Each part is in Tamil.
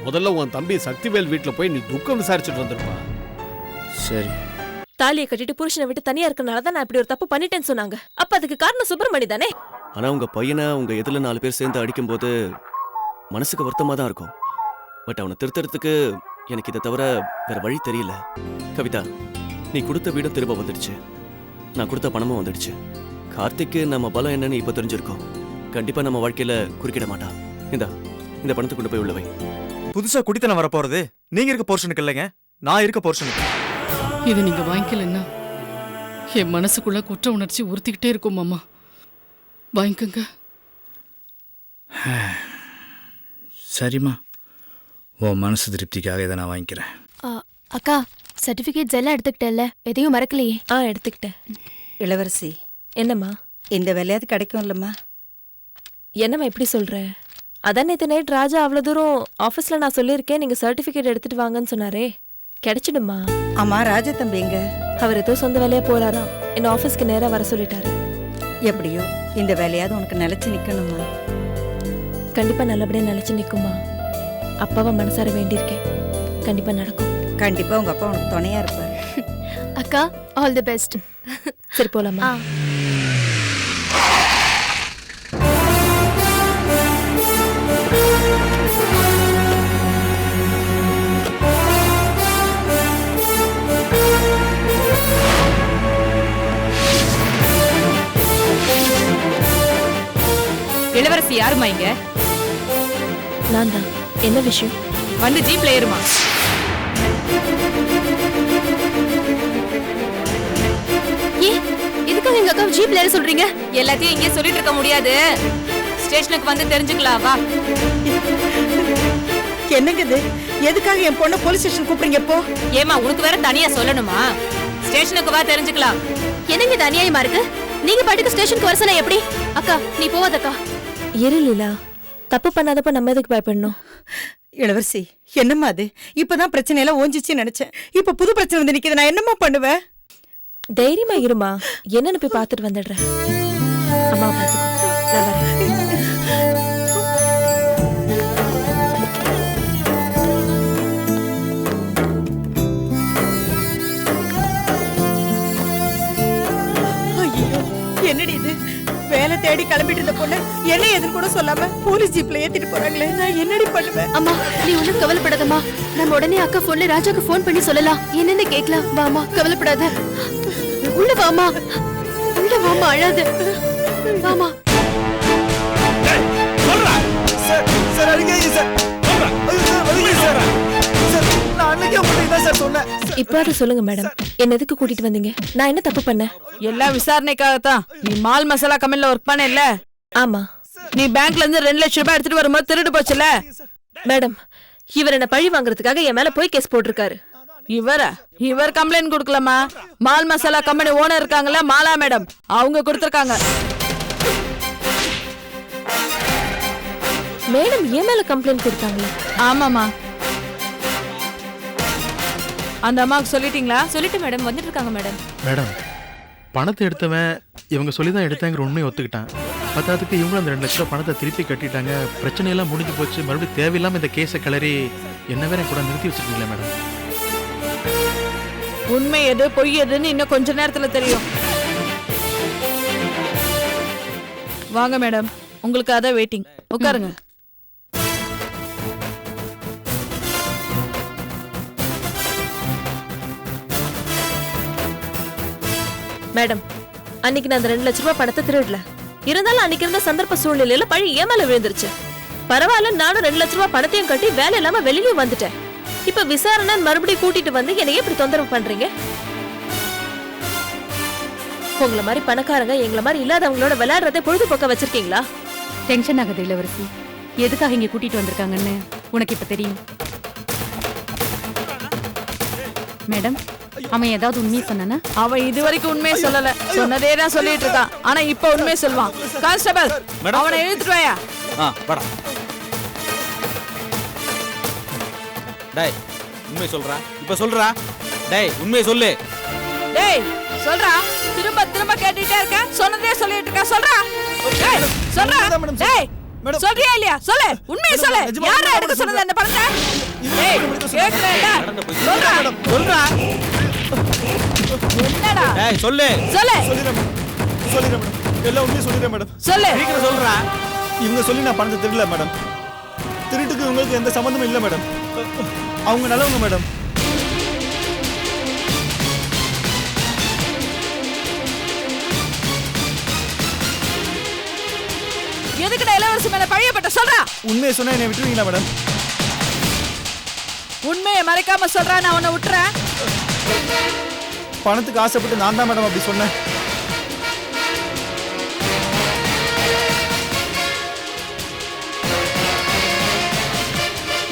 முதல்ல உன் தம்பி சக்திவேல் வீட்டுல போய் நீ துக்கம் விசாரிச்சுட்டு வந்திருப்பா. சரி. தாலியை கட்டிட்டு புருஷனை விட்டு தனியா இருக்கனால தான் நான் இப்படி ஒரு தப்பு பண்ணிட்டேன்னு சொன்னாங்க. அப்ப அதுக்கு காரணம் சுப்பிரமணி தானே? ஆனா உங்க பையனை உங்க எதிரில 4 பேர் சேர்ந்து அடிக்கும்போது மனசுக்கு வருத்தமா தான் இருக்கும். பட் அவனை திருத்தறதுக்கு எனக்கு இதை தவிர வேற வழி தெரியல. கவிதா, நீ கொடுத்த வீடும் திரும்ப வந்துடுச்சு, நான் கொடுத்த பணமும் வந்துடுச்சு. கார்த்திக்கு நம்ம பலம் என்னன்னு இப்ப தெரிஞ்சிருக்கோம். கண்டிப்பா நம்ம வாழ்க்கையில குறுக்கிட மாட்டான். இந்த பணத்தை கொண்டு போய் உள்ளவை. புதுசா குடித்தனம் வர போறது நீங்க இருக்க போர்ஷனுக்கு இல்லைங்க, நான் இருக்க போர்ஷனுக்கு. இது நீங்க வாங்கிக்கலன்னா என் மனசுக்குள்ள குற்ற உணர்ச்சி உறுத்திக்கிட்டே இருக்கும் மாமா. வாங்கிக்கங்க. சரிம்மா, உன் மனசு திருப்திக்காக இதை நான் வாங்கிக்கிறேன். அக்கா, சர்டிபிகேட்ஸ் எல்லாம் எடுத்துக்கிட்டேல்ல? எதையும் மறக்கலையே? எடுத்துக்கிட்டேன். இளவரசி, என்னம்மா? இந்த வேலையாவது கிடைக்கும் இல்லம்மா? என்னம்மா இப்படி சொல்ற? அதான் நேற்று நைட் ராஜா அவ்வளோ தூரம் ஆஃபீஸில் நான் சொல்லியிருக்கேன், நீங்கள் சர்டிஃபிகேட் எடுத்துட்டு வாங்கன்னு சொன்னாரே, கிடைச்சிடுமா? ஆமா, ராஜா தம்பி எங்க? அவர் ஏதோ சொந்த வேலையா போறாராம், என்ன ஆஃபீஸ்க்கு நேராக வர சொல்லிட்டாரு. எப்படியோ இந்த வேலையாவது உனக்கு நிலைச்சு நிக்கணுமா? கண்டிப்பா நல்லபடியா நிலைச்சு நிக்குமா? அப்பாவை மனசார வேண்டியிருக்கேன், கண்டிப்பா நடக்கும். கண்டிப்பா உங்க அப்பா உனக்கு துணையா இருப்பாரு. அக்கா, ஆல் தி பெஸ்ட். சரி போலாமா? இளவரசி யாருமா இங்க? நான் தான். என்ன விஷயம்? வந்து ஜீப்ல ஏறுமா. எதுக்காக எங்க அக்கா ஜீப்ல ஏற சொல்றீங்க? எல்லாத்தையும் இங்கே சொல்லிட்டு இருக்க முடியாது, ஸ்டேஷனுக்கு வந்து தெரிஞ்சுக்கலாம். வா. என்னங்க இது? எதுக்காக என் பொண்ணை போலீஸ் ஸ்டேஷன் கூப்பிடுறீங்க? இப்போ ஏமா, உனக்கு வேற தனியா சொல்லணுமா? ஸ்டேஷனுக்கு வா, தெரிஞ்சுக்கலாம். என்னங்க இது அநியாயமா இருக்கு? நீங்க பாட்டுக்கு ஸ்டேஷனுக்கு வர சொன்னா எப்படி? அக்கா, நீ போவாதக்கா. இரு லீலா, தப்பு பண்ணாதப்ப நம்ம எதுக்கு பயப்படணும்? இளவரசி, என்னம்மா அது? இப்பதான் பிரச்சனை எல்லாம் ஓஞ்சிச்சு நினைச்சேன், இப்ப புது பிரச்சனை வந்து நிக்குது. நான் என்னம்மா பண்ணுவேன்? தைரியமா இருமா, என்னன்னு போய் பார்த்துட்டு வந்துடுறேன். அம்மா பார்த்துக்கோ, நான் வரேன். ஐயோ, என்னடி இது? வேலை தேடி கிளம்பிட்டு இருந்த பொண்ணு என்ன எதுன்னு கூட சொல்லாம போலீஸ் ஜீப்ல ஏத்திட்டு போறாங்களே, நான் என்னடி பண்ணுவேன்? அம்மா, நீ ஒண்ணும் கவலைப்படாதம்மா. நம்ம உடனே அக்கா போன்ல ராஜாக்கு போன் பண்ணி சொல்லலாம், என்னன்னு கேட்கலாம். வாமா, கவலைப்படாத. உள்ள வாமா, உள்ள வாமா, அழாத. வாமா. இப்ப அதை சொல்லுங்க மேடம், என்ன எதுக்கு கூட்டிட்டு வந்தீங்க? நான் என்ன தப்பு பண்ணேன்? எல்லாம் விசாரணைக்காகத்தான். நீ மால் மசாலா கம்பெனில ஒர்க் பண்ண இல்ல? ஆமா. நீ பேங்க்ல இருந்து 2 லட்சம் ரூபாய் எடுத்துட்டு வரும்போது திருடு போச்சுல? மேடம், இவர் என்ன பழி வாங்குறதுக்காக என் மேல போய் கேஸ் போட்டிருக்காரு. இவர் கம்ப்ளைண்ட் கொடுக்கலாமா? மால் மசாலா கம்பெனி ஓனர் இருக்காங்கல்ல, மாலா மேடம், அவங்க கொடுத்திருக்காங்க. மேடம் என் மேல கம்ப்ளைண்ட் கொடுத்தாங்களா? ஆமாமா. அந்த அம்மாவுக்கு சொல்லிட்டீங்களா? சொல்லிட்டு மேடம், வந்துட்டு இருக்காங்க மேடம். மேடம், பணத்தை எடுத்தவன் இவங்க சொல்லி தான் எடுத்தாங்கிற உண்மையை ஒத்துக்கிட்டான். பத்தாவதுக்கு இவங்களும் அந்த 2 லட்ச ரூபா பணத்தை திருப்பி கட்டிட்டாங்க. பிரச்சனையெல்லாம் முடிஞ்சு போச்சு. மறுபடியும் தேவையில்லாம இந்த கேஸை கிளறி என்ன வேற கூட நிறுத்தி வச்சிருக்கீங்களா மேடம்? உண்மை எது பொய் எதுன்னு இன்னும் கொஞ்ச நேரத்துல தெரியும். வாங்க மேடம், உங்களுக்கு அதான் வெயிட்டிங். உட்காருங்க. மேடம், அன்னைக்கு நான் அந்த 2 லட்ச ரூபாய் பணத்தை திருடல. இருந்தாலும் அன்னைக்கு இருந்த சந்தர்ப்ப சூழ்நிலையில பழி ஏன் மேல விழுந்துருச்சு. பரவாயில்ல, நானும் 2 லட்ச ரூபாய் பணத்தையும் கட்டி வேலை இல்லாம வெளியிலயும் வந்துட்டேன். இப்ப விசாரணை மறுபடியும் கூட்டிட்டு வந்து என்னைய இப்படி தொந்தரவு பண்றீங்க? உங்களை மாதிரி பணக்காரங்க எங்களை மாதிரி இல்லாதவங்களோட விளையாடுறதை பொழுதுபோக்க வச்சிருக்கீங்களா? டென்ஷன் ஆகுது இளவரசி. எதுக்காக இங்க கூட்டிட்டு வந்திருக்காங்கன்னு உனக்கு இப்ப தெரியும். மேடம், அவன் ஏதாவது உண்மையை சொன்னானா? அவன் இதுவரைக்கும் உண்மையை சொல்லல, சொன்னதே தான் சொல்லிட்டு இருக்கான். ஆனா இப்ப உண்மையை சொல்வான். கான்ஸ்டபிள், அவனை இழுத்துட்டு வாயா. வாடா. டேய், உண்மையை சொல்றா. இப்ப சொல்றா. டேய், உண்மையை சொல்லு. டேய், சொல்றா. திரும்ப திரும்ப கேட்டுட்டே இருக்க, சொன்னதே சொல்லிட்டு இருக்க. சொல்றா. டேய், சொல்றா. டேய், மேடம். சொல்றியா இல்லையா சொல்லு உண்மையை மேடம், சொல்லு நிஜமா யாரா மேடம் எடுக்க சொன்னது அந்த பணத்தை இது ஏய் மேடம் சொல்றேன். கேக்குறேன்டா சொல்றா சொல்றா என்னடா டேய் சொல்லு சொல்லு சொல்லிடுறேன் மேடம். சொல்லிடுறேன் மேடம். எல்லா உண்மையும் சொல்லிடுறேன் மேடம். சொல்லு சீக்கிரம் சொல்றா இவங்க சொல்லி நான் பணத்தை திருடல மேடம். திருட்டுக்கு இவங்களுக்கு எந்த சம்மந்தமும் இல்லை மேடம். அவங்க நல்லவங்க மேடம். எதுக்குடா இளவரசி மேல பழியப்பட்ட சொல்றா உண்மையை சொன்னா என்னை விட்டுருவீங்களா மேடம்? உண்மையை மறைக்காம சொல்றா நான் உன்னை விட்டுறேன் பணத்துக்கு ஆசைப்பட்டு நான் தான் மேடம் அப்படி சொன்னேன்.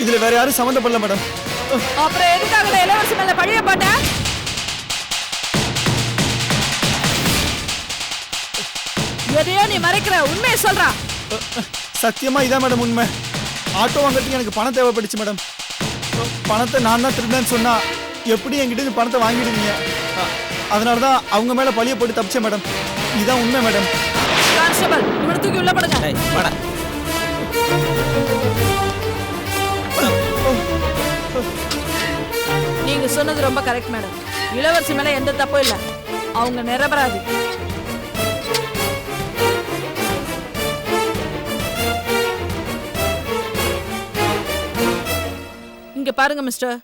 இதுல வேற யாரும் சம்மந்தப்படல மேடம். அப்புறம் எதுக்காக இளவரசி மேல பழியப்பட்ட எதையோ நீ மறைக்கிற உண்மையை சொல்றா சத்தியமா இதான் மேடம் உண்மை. ஆட்டோ வாங்குறதுக்கு எனக்கு பணம் தேவைப்பட்டுச்சு மேடம். பணத்தை நான் தான் திருடேன்னு சொன்னா எப்படி என்கிட்ட இருந்து பணத்தை வாங்கிடுவீங்க? அதனால தான் அவங்க மேல பழிய போட்டு தப்பிச்சேன் மேடம். இதான் உண்மை மேடம். கான்ஸ்டபிள் இவனை தூக்கி உள்ள போடுங்க டேய் வாடா நீங்க சொன்னது ரொம்ப கரெக்ட் மேடம். இளவரசி மேல எந்த தப்பும் இல்ல. அவங்க நிரபராதி. இங்க பாருங்க மிஸ்டர்,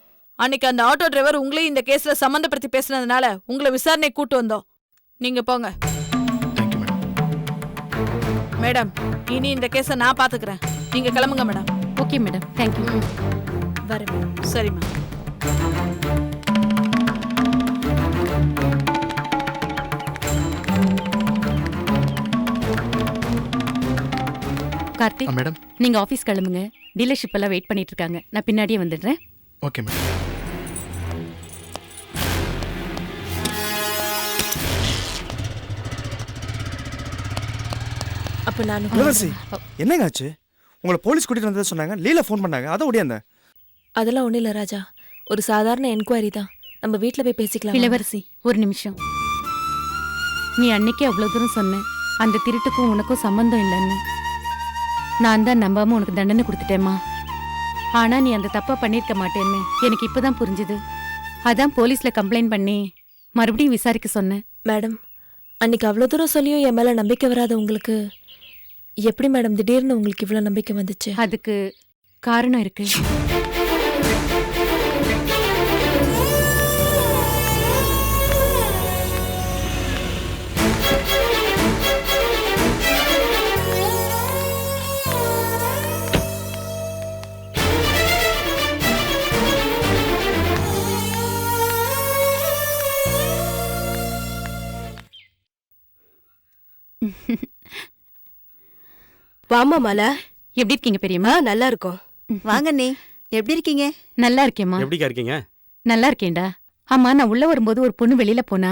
அன்னைக்கு அந்த ஆட்டோ டிரைவர் உங்களையும் இந்த கேஸ்ல சம்பந்தப்படுத்தி பேசினதுனால உங்களை விசாரணை கூட்டு வந்தோம். நீங்க போங்க. Thank you madam. மேடம் இனி இந்த கேஸை நான் பாத்துக்கிறேன். நீங்க கிளம்புங்க மேடம். Okay madam, thank you. வரேன். சரிம்மா. கார்த்திக், மேடம். நீங்க ஆபீஸ் கிளம்புங்க. டீலர்ஷிப் எல்லாம் வெயிட் பண்ணிட்டு இருக்காங்க. நான் பின்னாடியே வந்துடுறேன். Okay madam. அப்ப நான் இளவரசி என்னங்க ஆச்சு? உங்களை போலீஸ் கூட்டிட்டு வந்ததை சொன்னாங்க. லீல ஃபோன் பண்ணாங்க. அதான் ஓடியாந்தேன். அதெல்லாம் ஒண்ணும் இல்ல ராஜா. ஒரு சாதாரண என்கொயரி தான். நம்ம வீட்ல போய் பேசிக்கலாம். இளவரசி ஒரு நிமிஷம். நீ அன்னைக்கே அவ்வளவு தூரம் சொன்ன அந்த திருட்டுக்கும் உனக்கும் சம்பந்தம் இல்லைன்னு. நான் தான் நம்பாம உனக்கு தண்டனை கொடுத்துட்டேம்மா. ஆனா நீ அந்த தப்பா பண்ணிருக்க மாட்டேன்னு எனக்கு இப்பதான் புரிஞ்சுது. அதான் போலீஸ்ல கம்ப்ளைண்ட் பண்ணி மறுபடியும் விசாரிக்க சொன்னேன். மேடம், அன்னைக்கு அவ்வளவு தூரம் சொல்லியும் என் மேல நம்பிக்கை வராத உங்களுக்கு எப்படி மேடம் திடீர்னு உங்களுக்கு இவ்வளவு நம்பிக்கை வந்துச்சு? அதுக்கு காரணம் இருக்கு. வாமா மாலா. எப்படி இருக்கீங்க பெரியம்மா? நல்லா இருக்கும். வாங்க நீ எப்படி இருக்கீங்க? நல்லா இருக்கேம்மா. எப்படிக்கா இருக்கீங்க? நல்லா இருக்கேன்டா. ஆமா, நான் உள்ள வரும்போது ஒரு பொண்ணு வெளியில போனா.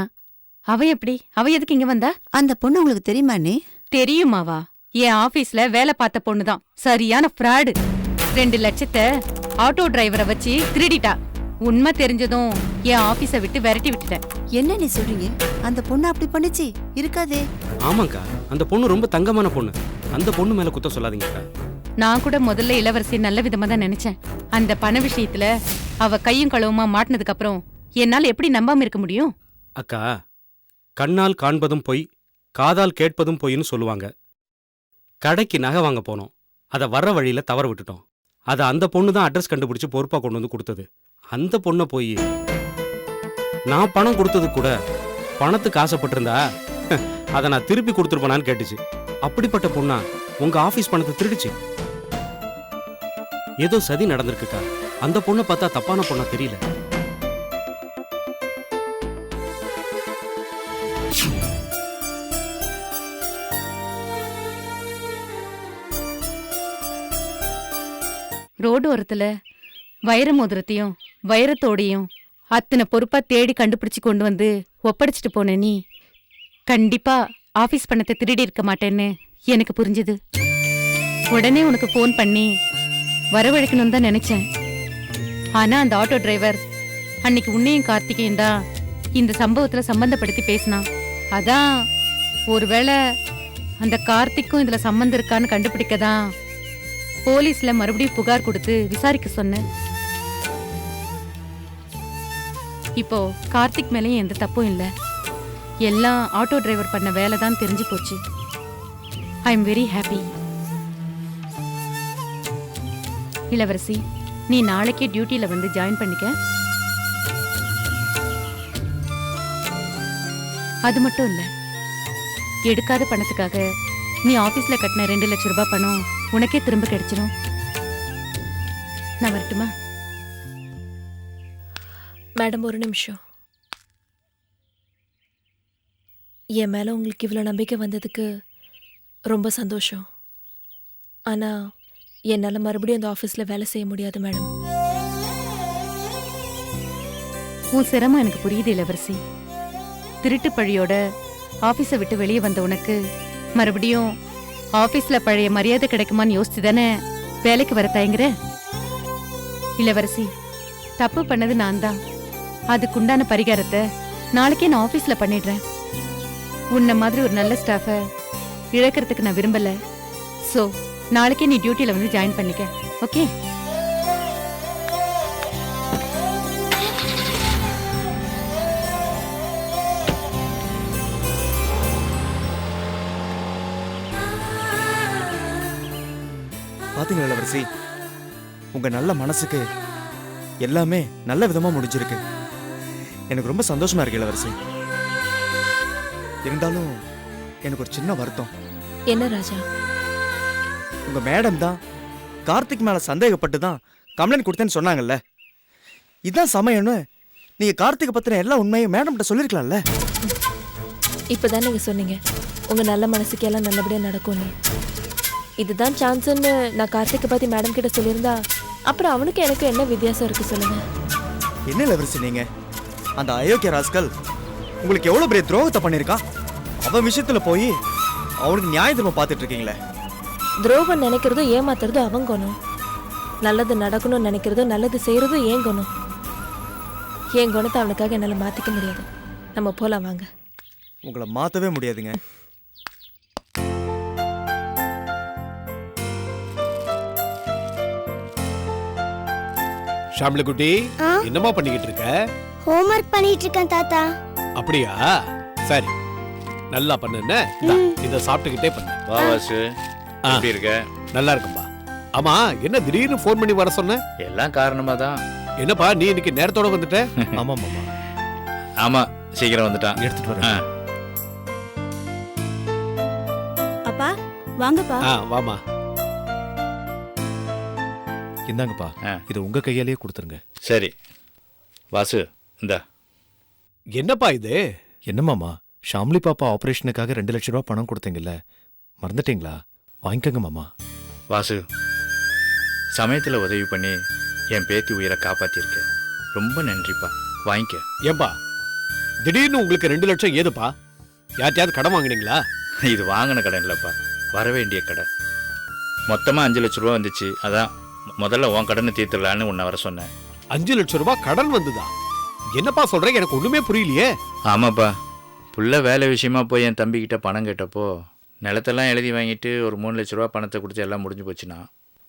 அவ எப்படி? அவ எதுக்கு இங்க வந்தா? அந்த பொண்ணு உங்களுக்கு தெரியுமா நீ? தெரியுமாவா? என் ஆபீஸ்ல வேலை பார்த்த பொண்ணுதான். சரியான ஃப்ராடு. 2 லட்சத்தை ஆட்டோ டிரைவரை வச்சு திருடிட்டா. உண்மை தெரிஞ்சதும் என் ஆபீஸை விட்டு விரட்டி விட்டுட்டேன். என்ன நீ சொல்றீங்க? அந்த பொண்ணு அப்படி பண்ணுச்சு இருக்காதே. ஆமாக்கா, அந்த பொண்ணு ரொம்ப தங்கமான பொண்ணு. அந்த பொண்ணு மேல குத்த சொல்லாதீங்கக்கா. நான் கூட முதல்ல இளவரசி நல்ல விதமா தான் நினைச்சேன். அந்த பண விஷயத்துல அவ கையும் களவுமா மாட்டினதுக்கு அப்புறம் என்னால எப்படி நம்பாம இருக்க முடியும்? அக்கா, கண்ணால் காண்பதும் பொய், காதால் கேட்பதும் பொய்ன்னு சொல்லுவாங்க. கடைக்கு நகை வாங்க போனோம். அதை வர்ற வழியில தவற விட்டுட்டோம். அதை அந்த பொண்ணு தான் அட்ரஸ் கண்டுபிடிச்சு பொறுப்பா கொண்டு வந்து கொடுத்தது. அந்த பொண்ணை போய் நான் பணம் கொடுத்தது கூட பணத்துக்கு ஆசைப்பட்டிருந்தா அதை நான் திருப்பி கொடுத்துருப்பேனான்னு கேட்டுச்சு. அப்படிப்பட்ட பொண்ணா உங்க ஆபீஸ் பணத்தை திருடிச்சு. ஏதோ சதி நடந்திருக்குக்கா. அந்த பொண்ணை பார்த்தா தப்பான பொண்ணா தெரியல. ரோடு ஓரத்துல வைர மோதிரத்தையும் வைரத்தோடையும் அத்தனை பொறுப்பா தேடி கண்டுபிடிச்சு கொண்டு வந்து ஒப்படைச்சிட்டு போன நீ கண்டிப்பா ஆபீஸ் பணத்தை திருடி இருக்க மாட்டேன்னு எனக்கு புரிஞ்சுது. உடனே உனக்கு ஃபோன் பண்ணி வரவழைக்கணும்னு தான் நினைச்சேன். ஆனா அந்த ஆட்டோ டிரைவர் அன்னைக்கு உன்னையும் கார்த்திகையும் தான் இந்த சம்பவத்துல சம்பந்தப்படுத்தி பேசினான். அதான் ஒருவேளை அந்த கார்த்திக்கும் இதுல சம்மந்தம் இருக்கான்னு கண்டுபிடிக்க தான் போலீஸ்ல மறுபடியும் புகார் கொடுத்து விசாரிக்க சொன்னேன். இப்போ கார்த்திக் மேலேயும் எந்த தப்பும் இல்லை. எல்லாம் ஆட்டோ டிரைவர் பண்ண வேலை தான் தெரிஞ்சு போச்சு. I am very happy. இளவரசி, நீ நாளைக்கே டியூட்டியில வந்து ஜாயின் பண்ணிக்க. அது மட்டும் இல்ல, எடுக்காத பணத்துக்காக நீ ஆபீஸ்ல கட்டின 2 லட்சம் ரூபாய் பணம் உனக்கே திரும்ப கிடைச்சிடும். நான் வரட்டுமா? மேடம், ஒரு நிமிஷம். என் மேல உங்களுக்கு இவ்வளோ நம்பிக்கை வந்ததுக்கு ரொம்ப சந்தோஷம். ஆனா என்னால் மறுபடியும் அந்த ஆஃபீஸில் வேலை செய்ய முடியாது மேடம். உன் சிரமம் எனக்கு புரியுது இளவரசி. திருட்டு பழியோட ஆபீஸை விட்டு வெளியே வந்த உனக்கு மறுபடியும் ஆபீஸ்ல பழைய மரியாதை கிடைக்குமான்னு யோசிச்சு தானே வேலைக்கு வர தயங்குற? இளவரசி, தப்பு பண்ணது நான் தான். அதுக்குண்டான பரிகாரத்தை நாளைக்கே நான் ஆபீஸ்ல பண்ணிடுறேன். உன்ன மாதிரி ஒரு நல்ல ஸ்டாஃபை இழக்கிறதுக்கு நான் விரும்பல. சோ நாளைக்கே நீ டியூட்டியில வந்து ஜாயின் பண்ணிக்க. ஓகே? பாத்தீங்களா இளவரசி, உங்க நல்ல மனசுக்கு எல்லாமே நல்ல விதமா முடிஞ்சிருக்கு. எனக்கு ரொம்ப சந்தோஷமா இருக்கு இளவரசி. இருந்தாலும் எனக்கு ஒரு சின்ன வருத்தம். என்ன ராஜா? உங்க மேடம் தான் கார்த்திக் மேல சந்தேகப்பட்டு தான் கம்ப்ளைண்ட் கொடுத்தேன்னு சொன்னாங்கல்ல. இதான் சமயம்னு நீங்க கார்த்திக் பத்தின எல்லா உண்மையும் மேடம் கிட்ட சொல்லிருக்கலாம்ல. இப்பதான் நீங்க சொன்னீங்க உங்க நல்ல மனசுக்கு எல்லாம் நல்லபடியா நடக்கும்னு. இதுதான் சான்ஸ்ன்னு நான் கார்த்திகை பத்தி மேடம் கிட்ட சொல்லியிருந்தா அப்புறம் அவனுக்கு எனக்கு என்ன வித்தியாசம் இருக்கு சொல்லுங்க. என்ன இளவரசி நீங்க, அந்த அயோக்கிய ராஸ்கல் உங்களுக்கு எவ்வளவு பெரிய துரோகத்தை பண்ணிருக்கான். அவன் விஷயத்துல போய் அவனுக்கு நியாய தர்மம் பார்த்துட்டு இருக்கீங்களே. துரோகம் நினைக்கிறதும் ஏமாத்துறதும் அவங்க குணம். நல்லது நடக்கணும்னு நினைக்கிறதும் நல்லது செய்யறதும் ஏன் குணம். என் குணத்தை அவனுக்காக என்னால் மாத்திக்க முடியாது. நம்ம போலாம் வாங்க. உங்களை மாத்தவே முடியாதுங்க. ஷாம்ல குட்டி, என்னமா பண்ணிக்கிட்டு இருக்க? ஹோம்வொர்க் பண்ணிட்டு இருக்கேன் தாத்தா. அப்படியா? சரி, நல்லா பண்ணுன. இத சாப்பிட்டுக்கிட்டே பண்ணு. வா வாசு, எப்படி இருக்க? நல்லா இருக்கும்பா. ஆமா, என்ன திடீர்னு ஃபோன் பண்ணி வர சொன்ன? எல்லாம் காரணமா தான். என்னப்பா நீ இன்னைக்கு நேரத்தோட வந்துட்ட? ஆமா மாமா. ஆமா, சீக்கிரம் வந்துட்டான். எடுத்துட்டு வரேன். அப்பா வாங்கப்பா. வாமா. இந்தாங்கப்பா, இது உங்க கையாலேயே கொடுத்துருங்க. சரி வாசு, இந்த என்னப்பா இது? என்ன மாமா, ஷாம்லி பாப்பா ஆபரேஷனுக்காக 2 லட்சம் ரூபாய் பணம் கொடுத்தீங்கல்ல, மறந்துட்டீங்களா? வாங்கிக்கங்க மாமா. வாசு, சமயத்தில் உதவி பண்ணி என் பேத்தி உயிரை காப்பாத்திருக்க, ரொம்ப நன்றிப்பா. வாங்கிக்க. ஏன்பா திடீர்னு உங்களுக்கு 2 லட்சம் ஏதுப்பா? யார்ட்டையாவது கடன் வாங்கினீங்களா? இது வாங்கின கடன் இல்லப்பா, வர வேண்டிய கடன். மொத்தமா 5 லட்சம் ரூபா வந்துச்சு. அதான் முதல்ல உன் கடனை தீர்த்துடலான்னு உன்னை வர சொன்னேன். 5 லட்சம் ரூபாய் கடன் வந்துதா? என்னப்பா சொல்றேன், எனக்கு ஒண்ணுமே புரியலையே. ஆமாப்பா, புள்ள வேலை விஷயமா போய் என் தம்பிக்கிட்ட பணம் கேட்டப்போ நிலத்தெல்லாம் எழுதி வாங்கிட்டு ஒரு 3 லட்ச ரூபா பணத்தை கொடுத்து எல்லாம் முடிஞ்சு போச்சுன்னா,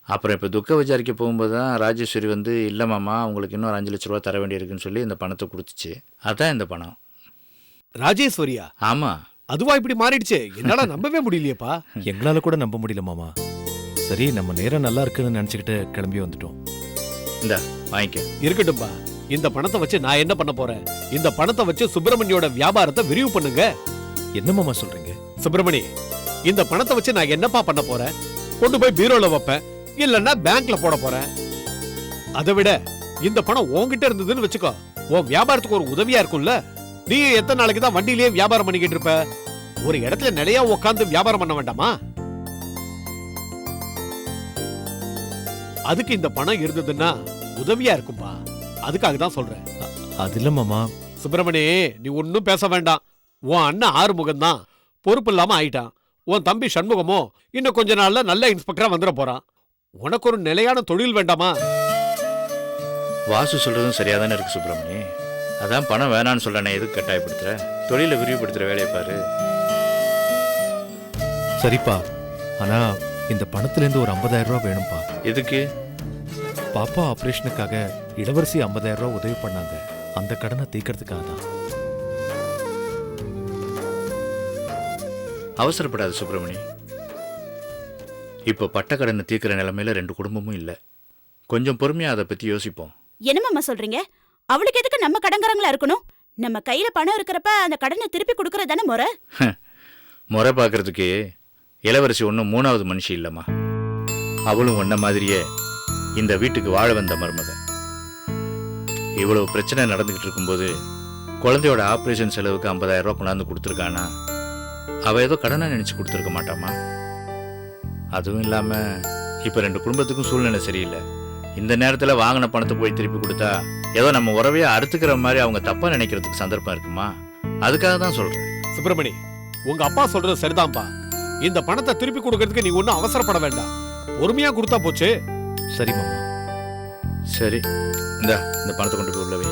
அப்புறம் இப்போ துக்க விசாரிக்க போகும்போது தான் ராஜேஸ்வரி வந்து இல்லை மாமா உங்களுக்கு இன்னும் 5 லட்ச ரூபா தர வேண்டியிருக்குன்னு சொல்லி இந்த பணத்தை கொடுத்துச்சு. அதான் இந்த பணம். ராஜேஸ்வரியா? ஆமா. அதுவா இப்படி மாறிடுச்சு? என்னால நம்பவே முடியலையேப்பா. எங்களால கூட நம்ப முடியல மாமா. சரி, நம்ம நேரம் நல்லா இருக்குன்னு நினைச்சுக்கிட்டு கிளம்பி வந்துட்டோம். இந்த வாங்கிக்க. இருக்கட்டும்பா, இந்த பணத்தை வச்சு நான் என்ன பண்ண போறேன்? இந்த பணத்தை வச்சு சுப்பிரமணியோட வியாபாரத்தை விரிவு பண்ணுங்க. என்ன மாமா சொல்றீங்க? சுப்பிரமணி, இந்த பணத்தை வச்சு நான் என்னப்பா பண்ண போறேன்? கொண்டு போய் பீரோல வைப்பேன், இல்லன்னா பேங்க்ல போட போறேன். அதை விட இந்த பணம் உன்கிட்ட இருந்ததுன்னு வச்சுக்கோ, உன் வியாபாரத்துக்கு ஒரு உதவியா இருக்கும்ல. நீ எத்தனை நாளைக்கு தான் வண்டியிலேயே வியாபாரம் பண்ணிக்கிட்டு இருப்ப? ஒரு இடத்துல நிலையா உட்காந்து வியாபாரம் பண்ண வேண்டாமா? அதுக்கு இந்த பணம் இருந்ததுன்னா உதவியா இருக்கும்பா. அதுக்காக தான் சொல்றேன். அது இல்ல மாமா. சுப்பிரமணி, நீ ஒன்னும் பேச வேண்டாம். உன் அண்ணன் ஆறுமுகம் தான் பொறுப்பு இல்லாம ஆயிட்டான். உன் தம்பி சண்முகமோ இன்னும் கொஞ்ச நாள்ல நல்ல இன்ஸ்பெக்டரா வந்துட போறான். உனக்கு ஒரு நிலையான தொழில் வேண்டாமா? வாசு சொல்றதும் சரியாதானே இருக்கு சுப்பிரமணி. அதான் பணம் வேணான்னு சொல்றேன், எதுக்கு கட்டாயப்படுத்துற? தொழிலை விரிவுபடுத்துற வேலையை பாரு. சரிப்பா, ஆனா இந்த பணத்துல இருந்து ஒரு 50,000 ரூபாய் வேணும்பா. எதுக்கு? பாப்பா ஆபரேஷனுக்காக இளவரசி 50,000 ரூபாய் உதவி பண்ணாங்க. அந்த கடனை தீர்க்கறதுக்காக தான். அவசரப்படாது சுப்பிரமணி. இப்போ பட்ட கடனை தீர்க்கிற நிலைமையில 2 குடும்பமும் இல்லை. கொஞ்சம் பொறுமையா அதை பத்தி யோசிப்போம். என்னமாம்மா சொல்றீங்க? அவளுக்கு எதுக்கு நம்ம கடன்காரங்களா இருக்கணும்? நம்ம கையில பணம் இருக்கிறப்ப அந்த கடனை திருப்பி கொடுக்கறது தானே முறை. முறை பார்க்கறதுக்கு இளவரசி ஒன்றும் 3வது மனுஷி இல்லைம்மா. அவளும் ஒன்ன மாதிரியே இந்த வீட்டுக்கு வாழ வந்த மருமக. இவ்வளவு பிரச்சனை நடந்துகிட்டு இருக்கும்போது குழந்தையோட ஆப்ரேஷன் செலவுக்கு 50,000 ரூபாய் கொண்டாந்து கொடுத்துருக்கானா, அவ ஏதோ கடனை நினைச்சு கொடுத்துருக்க மாட்டாமா. அதுவும் இல்லாம இப்ப 2 குடும்பத்துக்கும் சூழ்நிலை சரியில்லை. இந்த நேரத்துல வாங்கின பணத்தை போய் திருப்பி கொடுத்தா ஏதோ நம்ம உறவையே அறுத்துக்கிற மாதிரி அவங்க தப்பா நினைக்கிறதுக்கு சந்தர்ப்பம் இருக்குமா. அதுக்காக தான் சொல்றேன். சுப்பிரமணி, உங்க அப்பா சொல்றது சரிதான்ப்பா. இந்த பணத்தை திருப்பி கொடுக்கறதுக்கு நீ ஒன்னும் அவசரப்பட வேண்டாம். பொறுமையா கொடுத்தா போச்சு. சரி மாமா. சரி, இந்த பணத்தை கொண்டு போய் உள்ள வை.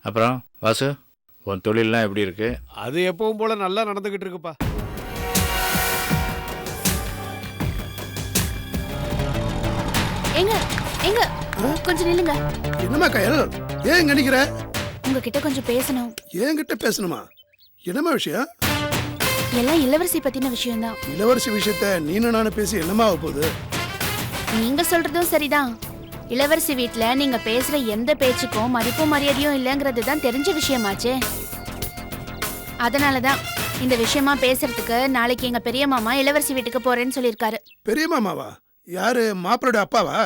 அப்புறம் வாசு, உன் தொழிலெல்லாம் எப்படி இருக்கு? அது எப்பவும் போல நல்லா நடந்துகிட்டு இருக்குப்பா. எங்க எங்க கொஞ்சம் நில்லுங்க. என்னமா கயல், ஏன் இங்க நிக்கிற? உங்ககிட்ட கொஞ்சம் பேசணும். என்கிட்ட பேசணுமா? என்னமா விஷயம்? எல்லாம் இளவரசி பத்தின விஷயம் தான். இளவரசி விஷயத்த நீனும் நானும் பேசி என்னமா ஆக போகுது? நீங்க சொல்றதும் சரிதான். இளவரசி வீட்ல நீங்க பேசுற எந்த பேச்சுக்கும் மதிப்பும் மரியாதையும் இல்லைங்கிறது தான் தெரிஞ்ச விஷயமாச்சே. அதனாலதான் இந்த விஷயமா பேசுறதுக்கு நாளைக்கு எங்க பெரிய மாமா இளவரசி வீட்டுக்கு போறேன்னு சொல்லியிருக்காரு. பெரிய மாமாவா? யாரு, மாப்பிளோட அப்பாவா?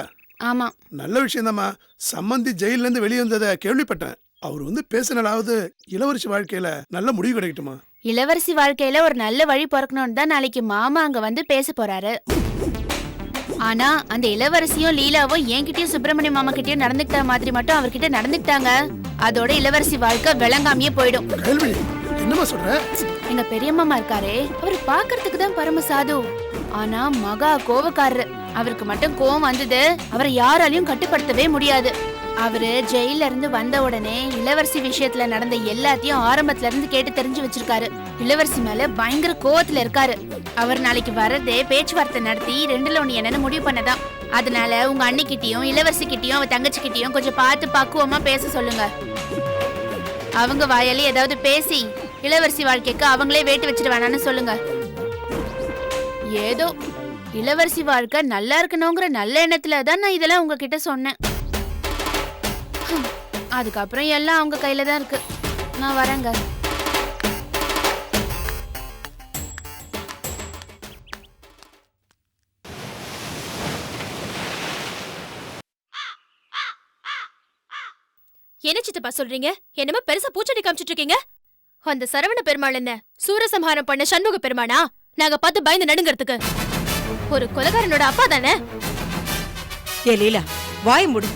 ஆமா. நல்ல விஷயம்தாம்மா. சம்பந்தி ஜெயில இருந்து வெளியே வந்ததை கேள்விப்பட்டேன். அவர் வந்து பேசினாலாவது இளவரசி வாழ்க்கையில நல்ல முடிவு கிடைக்கட்டுமா? இளவரசி வாழ்க்கையில ஒரு நல்ல வழி பிறக்கணும்னு தான் நாளைக்கு மாமா அங்க வந்து பேச போறாரு. ஆனா அந்த இளவரசியும் லீலாவும் என்கிட்டயும் சுப்பிரமணிய மாமா கிட்டயும் நடந்துக்கிட்ட மாதிரி மட்டும் அவர்கிட்ட நடந்துக்கிட்டாங்க, அதோட இளவரசி வாழ்க்கை விளங்காமையே போயிடும். என்னமா சொல்ற? எங்க பெரிய மாமா இருக்காரே, அவர் பாக்குறதுக்கு தான் பரம சாது, ஆனா மகா கோவக்காரரு. அவருக்கு மட்டும் கோவம் வந்தது அவரை யாராலையும் கட்டுப்படுத்தவே முடியாது. அவரு ஜெயில இருந்து வந்த உடனே இளவரசி விஷயத்துல நடந்த எல்லாத்தையும் ஆரம்பத்துல இருந்து கேட்டு தெரிஞ்சு வச்சிருக்காரு. இளவரசி மேல பயங்கர கோவத்துல இருக்காரு. அவர் நாளைக்கு வர்றதே பேச்சுவார்த்தை நடத்தி 2ல 1 என்னன்னு முடிவு பண்ணதான். அதனால உங்க அண்ணிக்கிட்டயும் இளவரசி கிட்டயும் அவ தங்கச்சி கிட்டயும் கொஞ்சம் பார்த்து பக்குவமா பேச சொல்லுங்க. அவங்க வாயாலே ஏதாவது பேசி இளவரசி வாழ்க்கைக்கு அவங்களே வேட்டு வச்சிட்டு வேணான்னு சொல்லுங்க. ஏதோ இளவரசி வாழ்க்கை நல்லா இருக்கணுங்கிற நல்ல எண்ணத்துல தான் நான் இதெல்லாம் உங்ககிட்ட சொன்னேன். அதுக்கப்புறம் எல்லாம் அவங்க கையில தான் இருக்கு. நான் வரேங்க. என்ன சித்தப்பா சொல்றீங்க? என்னமா பெருசா பூச்செடி காமிச்சிட்டு இருக்கீங்க? அந்த சரவண பெருமாள் என்ன சூரசம்ஹாரம் பண்ண சண்முக பெருமானா? நாங்க பார்த்து பயந்து நடுங்கிறதுக்கு ஒரு கொலைகாரனோட அப்பா தானே? ஏ லீலா, வாய் மூடு.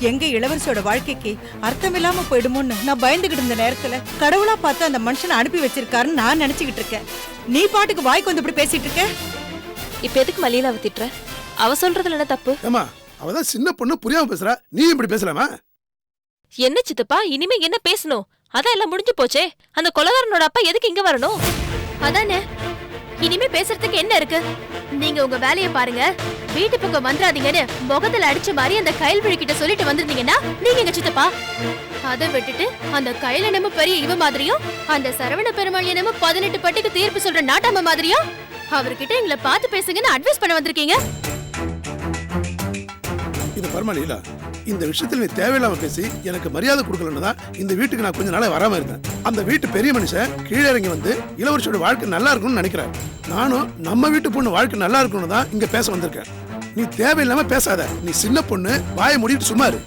எங்க இளவரசியோட வாழ்க்கைக்கு அர்த்தமில்லாம போயிடுமோன்னு நான் பயந்துகிட்டு இருந்த நேரத்துல கடவுளா பார்த்து அந்த மனுஷனை அனுப்பி வச்சிருக்காருன்னு நான் நினைச்சுக்கிட்டு இருக்கேன். நீ பாட்டுக்கு வாய்க்கு வந்து இப்படி பேசிட்டு இருக்க. இப்ப எதுக்கு மலீலாவை திட்டுற? அவ சொல்றதுல என்ன தப்பு? ஏமா, அவதான் சின்ன பொண்ணு, புரியாம பேசுறா. நீ இப்படி பேசலாமா? என்ன சித்தப்பா, இனிமே என்ன பேசணும்? அதான் எல்லாம் முடிஞ்சு போச்சே. அந்த கொலைகாரனோட அப்பா எதுக்கு இங்க வரணும்? அதானே, இனிமே பேசுறதுக்கு என்ன இருக்கு? நீங்க உங்க வேலையை பாருங்க. வீட்டு பக்கம் வந்துடாதீங்கன்னு முகத்துல அடிச்ச மாதிரி அந்த கயல்விழி கிட்ட சொல்லிட்டு வந்திருந்தீங்கன்னா நீங்க எங்க சித்தப்பா. அதை விட்டுட்டு அந்த கயல் என்னமோ பெரிய இவ மாதிரியும் அந்த சரவண பெருமாள் என்னமோ 18 பட்டிக்கு தீர்ப்பு சொல்ற நாட்டாம மாதிரியும் அவர்கிட்ட எங்களை பார்த்து பேசுங்கன்னு அட்வைஸ் பண்ண வந்திருக்கீங்க. இது பரமாலீலா, இந்த விஷயத்துல நீ தேவையில்லாம பேசி எனக்கு மரியாதை கொடுக்கலன்னு தான் இந்த வீட்டுக்கு நான் கொஞ்ச நாளா வராம இருந்தேன். அந்த வீட்டு பெரிய மனுஷன் கீழே இறங்கி வந்து இளவரசியோட வாழ்க்கை நல்லா இருக்கும்னு நினைக்கிறேன். நானும் நம்ம வீட்டு பொண்ணு வாழ்க்கை நல்லா இருக்கணும்னு தான் இங்க பேச வந்திருக்கேன். நீ தேவையில்லாம பேசாத. நீ சின்ன பொண்ணு, வாயை மூடிட்டு சும்மா இரு.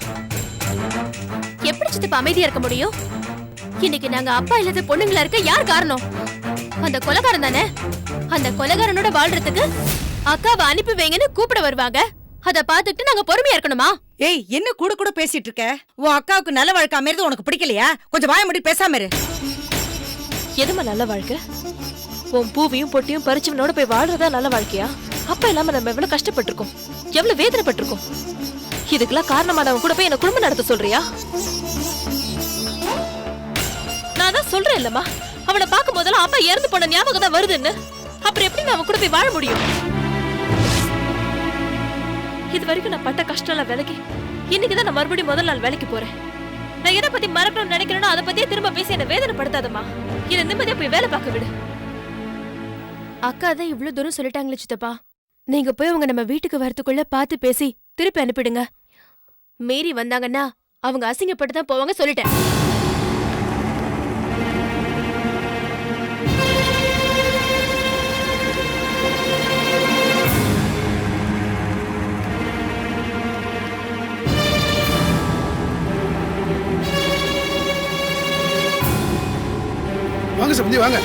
எப்படி சித்தப்பா அமைதியா இருக்க முடியும்? இன்னைக்கு நாங்க அப்பா இல்லாத பொண்ணுங்களா இருக்க யார் காரணம்? அந்த கொலைகாரன் தானே. அந்த கொலைகாரனோட வாழ்றதுக்கு அக்காவை அனுப்பி வைங்கன்னு கூப்பிட வருவாங்க. அத பாத்துட்டு நாங்க பொறுமையா இருக்கணுமா? ஏய், என்ன கூட கூட பேசிட்டு இருக்க? உன் அக்காவுக்கு நல்ல வாழ்க்கை அமைறது உனக்கு பிடிக்கலையா? கொஞ்சம் வாய மூடி பேசாம இரு. எதுமா நல்ல வாழ்க்கை? உன் பூவையும் பொட்டியும் பறிச்சவனோட போய் வாழ்றதா நல்ல வாழ்க்கையா? அப்ப இல்லாம நம்ம எவ்வளவு கஷ்டப்பட்டிருக்கோம், எவ்வளவு வேதனைப்பட்டிருக்கோம். இதுக்கெல்லாம் காரணமானவன் கூட போய் என்ன குடும்பம் நடத்த சொல்றியா? நான் தான் சொல்றேன் இல்லம்மா, அவனை பார்க்கும் போதெல்லாம் அப்பா இறந்து போன ஞாபகம் தான் வருதுன்னு. அப்புறம் எப்படி நான் அவன் கூட போய் வாழ முடியும்? இது வரைக்கும் நான் பட்ட கஷ்டம் விலைக்கு இன்னைக்குதான் நான் மறுபடியும் முதல் நாள் வேலைக்கு போறேன். நான் எதை பத்தி மறக்கணும்னு நினைக்கிறேனோ அதை பத்தியே திரும்ப பேசி என்ன வேதனைப்படுத்தாதம்மா. என்ன நிம்மதியா போய் வேலை பார்க்க விடு. அக்கா தான் இவ்ளோ தூரம் சொல்லிட்டாங்களே சித்தப்பா, நீங்க போய் அவங்க நம்ம வீட்டுக்கு வரதுக்குள்ள பார்த்து பேசி திருப்பி அனுப்பிடுங்க. மீறி வந்தாங்கன்னா அவங்க அசிங்கப்பட்டு தான் போவாங்க, சொல்லிட்டேன். வாங்க சம்பந்தி வாங்க.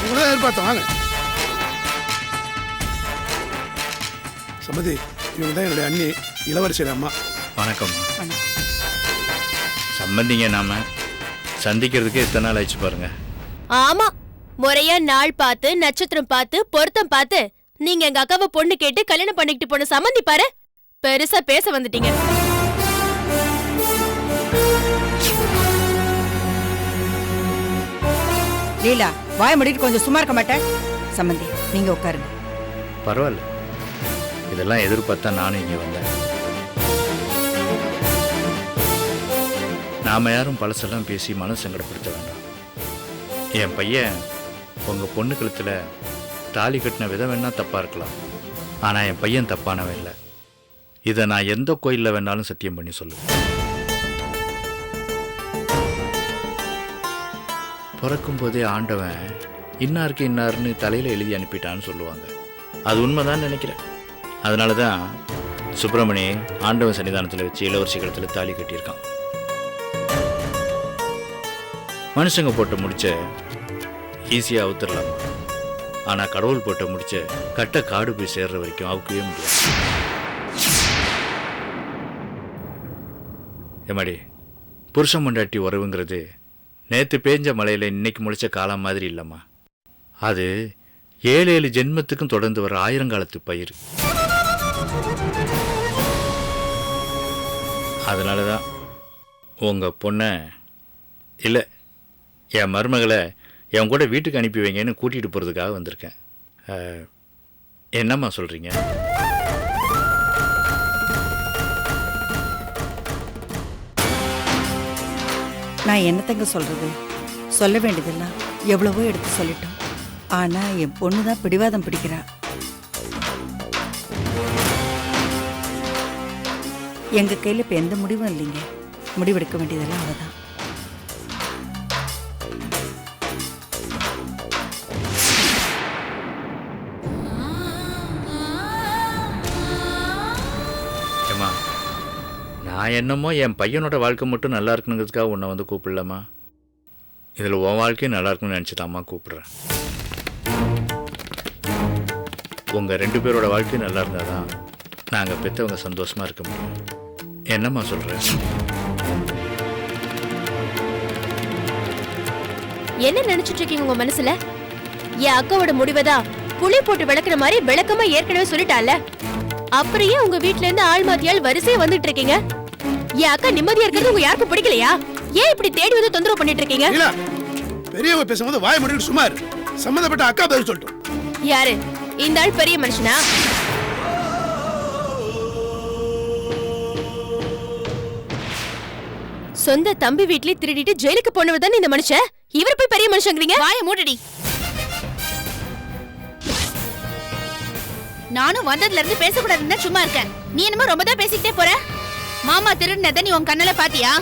உங்களதான் எதிர்பார்த்தோம், வாங்க. சம்பந்தி, இவங்க தான் என்னுடைய அண்ணி, இளவரசியோட அம்மா. வணக்கம். சம்பந்திங்க, நாம சந்திக்கிறதுக்கு எத்தனை நாள் ஆயிடுச்சு பாருங்க. ஆமா, முறையா நாள் பார்த்து நட்சத்திரம் பார்த்து பொருத்தம் பார்த்து நீங்க எங்க அக்காவை பொண்ணு கேட்டு கல்யாணம் பண்ணிக்கிட்டு போன சம்மந்தி பாரு, பெருசா பேச வந்துட்டீங்க. லீலா, வாய முடிட்டு கொஞ்சம் சும்மா இருக்க மாட்டேன். சம்பந்தி, நீங்க உட்காருங்க. பரவாயில்ல, இதெல்லாம் எதிர்பார்த்தா நானும் இங்கே வந்தேன். நாம யாரும் பழசெல்லாம் பேசி மனசு சங்கடப்படுத்த வேண்டாம். என் பையன் உங்க பொண்ணு கழுத்துல தாலி கட்டின விதம் வேணா தப்பா இருக்கலாம், ஆனா என் பையன் தப்பானவன் இல்லை. இதை நான் எந்த கோயிலில் வேணாலும் சத்தியம் பண்ணி சொல்லுவேன். பிறக்கும் போதே ஆண்டவன் இன்னாருக்கு இன்னாருன்னு தலையில் எழுதி அனுப்பிட்டான்னு சொல்லுவாங்க. அது உண்மைதான் நினைக்கிறேன். அதனால தான் சுப்பிரமணி ஆண்டவன் சன்னிதானத்தில் வச்சு இளவரசி கழுத்தில் தாலி கட்டியிருக்கான். மனுஷங்க போட்ட முடிச்ச ஈஸியாக அவுத்துடலாம், ஆனால் கடவுள் போட்ட முடிச்ச கட்ட காடு போய் சேர்ற வரைக்கும் அவுக்கவே முடியாது. எம்மாடி, புருஷன் பொண்டாட்டி உறவுங்கிறது நேற்று பேஞ்ச மலையில் இன்னைக்கு முளைச்ச காலம் மாதிரி இல்லைம்மா. அது 7 ஜென்மத்துக்கும் தொடர்ந்து வர ஆயிரங்காலத்து பயிர். அதனால தான் உங்கள் பொண்ணை இல்லை என் மருமகளை என் கூட வீட்டுக்கு அனுப்பி வைங்கன்னு கூட்டிகிட்டு போகிறதுக்காக வந்திருக்கேன். என்னம்மா சொல்கிறீங்க? நான் என்னத்தங்க சொல்றது? சொல்ல வேண்டியதெல்லாம் எவ்வளவோ எடுத்து சொல்லிட்டோம். ஆனா என் பொண்ணு தான் பிடிவாதம் பிடிக்கிறா. எங்க கையில இப்ப எந்த முடிவும் இல்லைங்க. முடிவெடுக்க வேண்டியதெல்லாம் அவதான். ஏம்மா, நான் என்னமோ என் பையனோட வாழ்க்கை மட்டும் நல்லா இருக்கணுங்கிறதுக்காக உன்னை வந்து கூப்பிடலாமா? இதில் உன் வாழ்க்கையும் நல்லா இருக்கணும்னு நினச்சிதாம்மா கூப்பிட்றேன். உங்கள் 2 பேரோட வாழ்க்கையும் நல்லா இருந்தால் தான் நாங்கள் பெற்றவங்க சந்தோஷமாக இருக்க முடியும். என்னம்மா சொல்கிறேன்? என்ன நினைச்சிட்டு இருக்கீங்க உங்க மனசுல? என் அக்காவோட முடிவைதான் புளி போட்டு விளக்குற மாதிரி விளக்கமா ஏற்கனவே சொல்லிட்டால. அப்புறம் ஏன் உங்க வீட்ல இருந்து ஆள் மாத்தியால் வரிசையா வந்துட்டு இருக்கீங்க? என் அக்கா நிம்மதியா இருக்கிறது உங்க யாருக்கும் பிடிக்கலையா? ஏன் இப்படி தேடி வந்து தொந்தரவு பண்ணிட்டு இருக்கீங்க? பெரியவங்க பேசும்போது வாய் முடிட்டு சும்மா இரு. சம்பந்தப்பட்ட அக்கா பதில் சொல்லட்டும். யாரு இந்த ஆள்? பெரிய மனுஷனா? சொந்த தம்பி வீட்லயே திருடிட்டு ஜெயிலுக்கு போனவர் தானே இந்த மனுஷன். இவர் போய் பெரிய மனுஷங்கிறீங்க? வாய மூடுடி. நானும் வந்ததுல இருந்து பேசக்கூடாதுன்னு சும்மா இருக்கேன். நீ என்னமோ ரொம்ப தான் பேசிக்கிட்டே போற. மாமா திருடினதை நீ உன் கண்ணால பாத்தியா?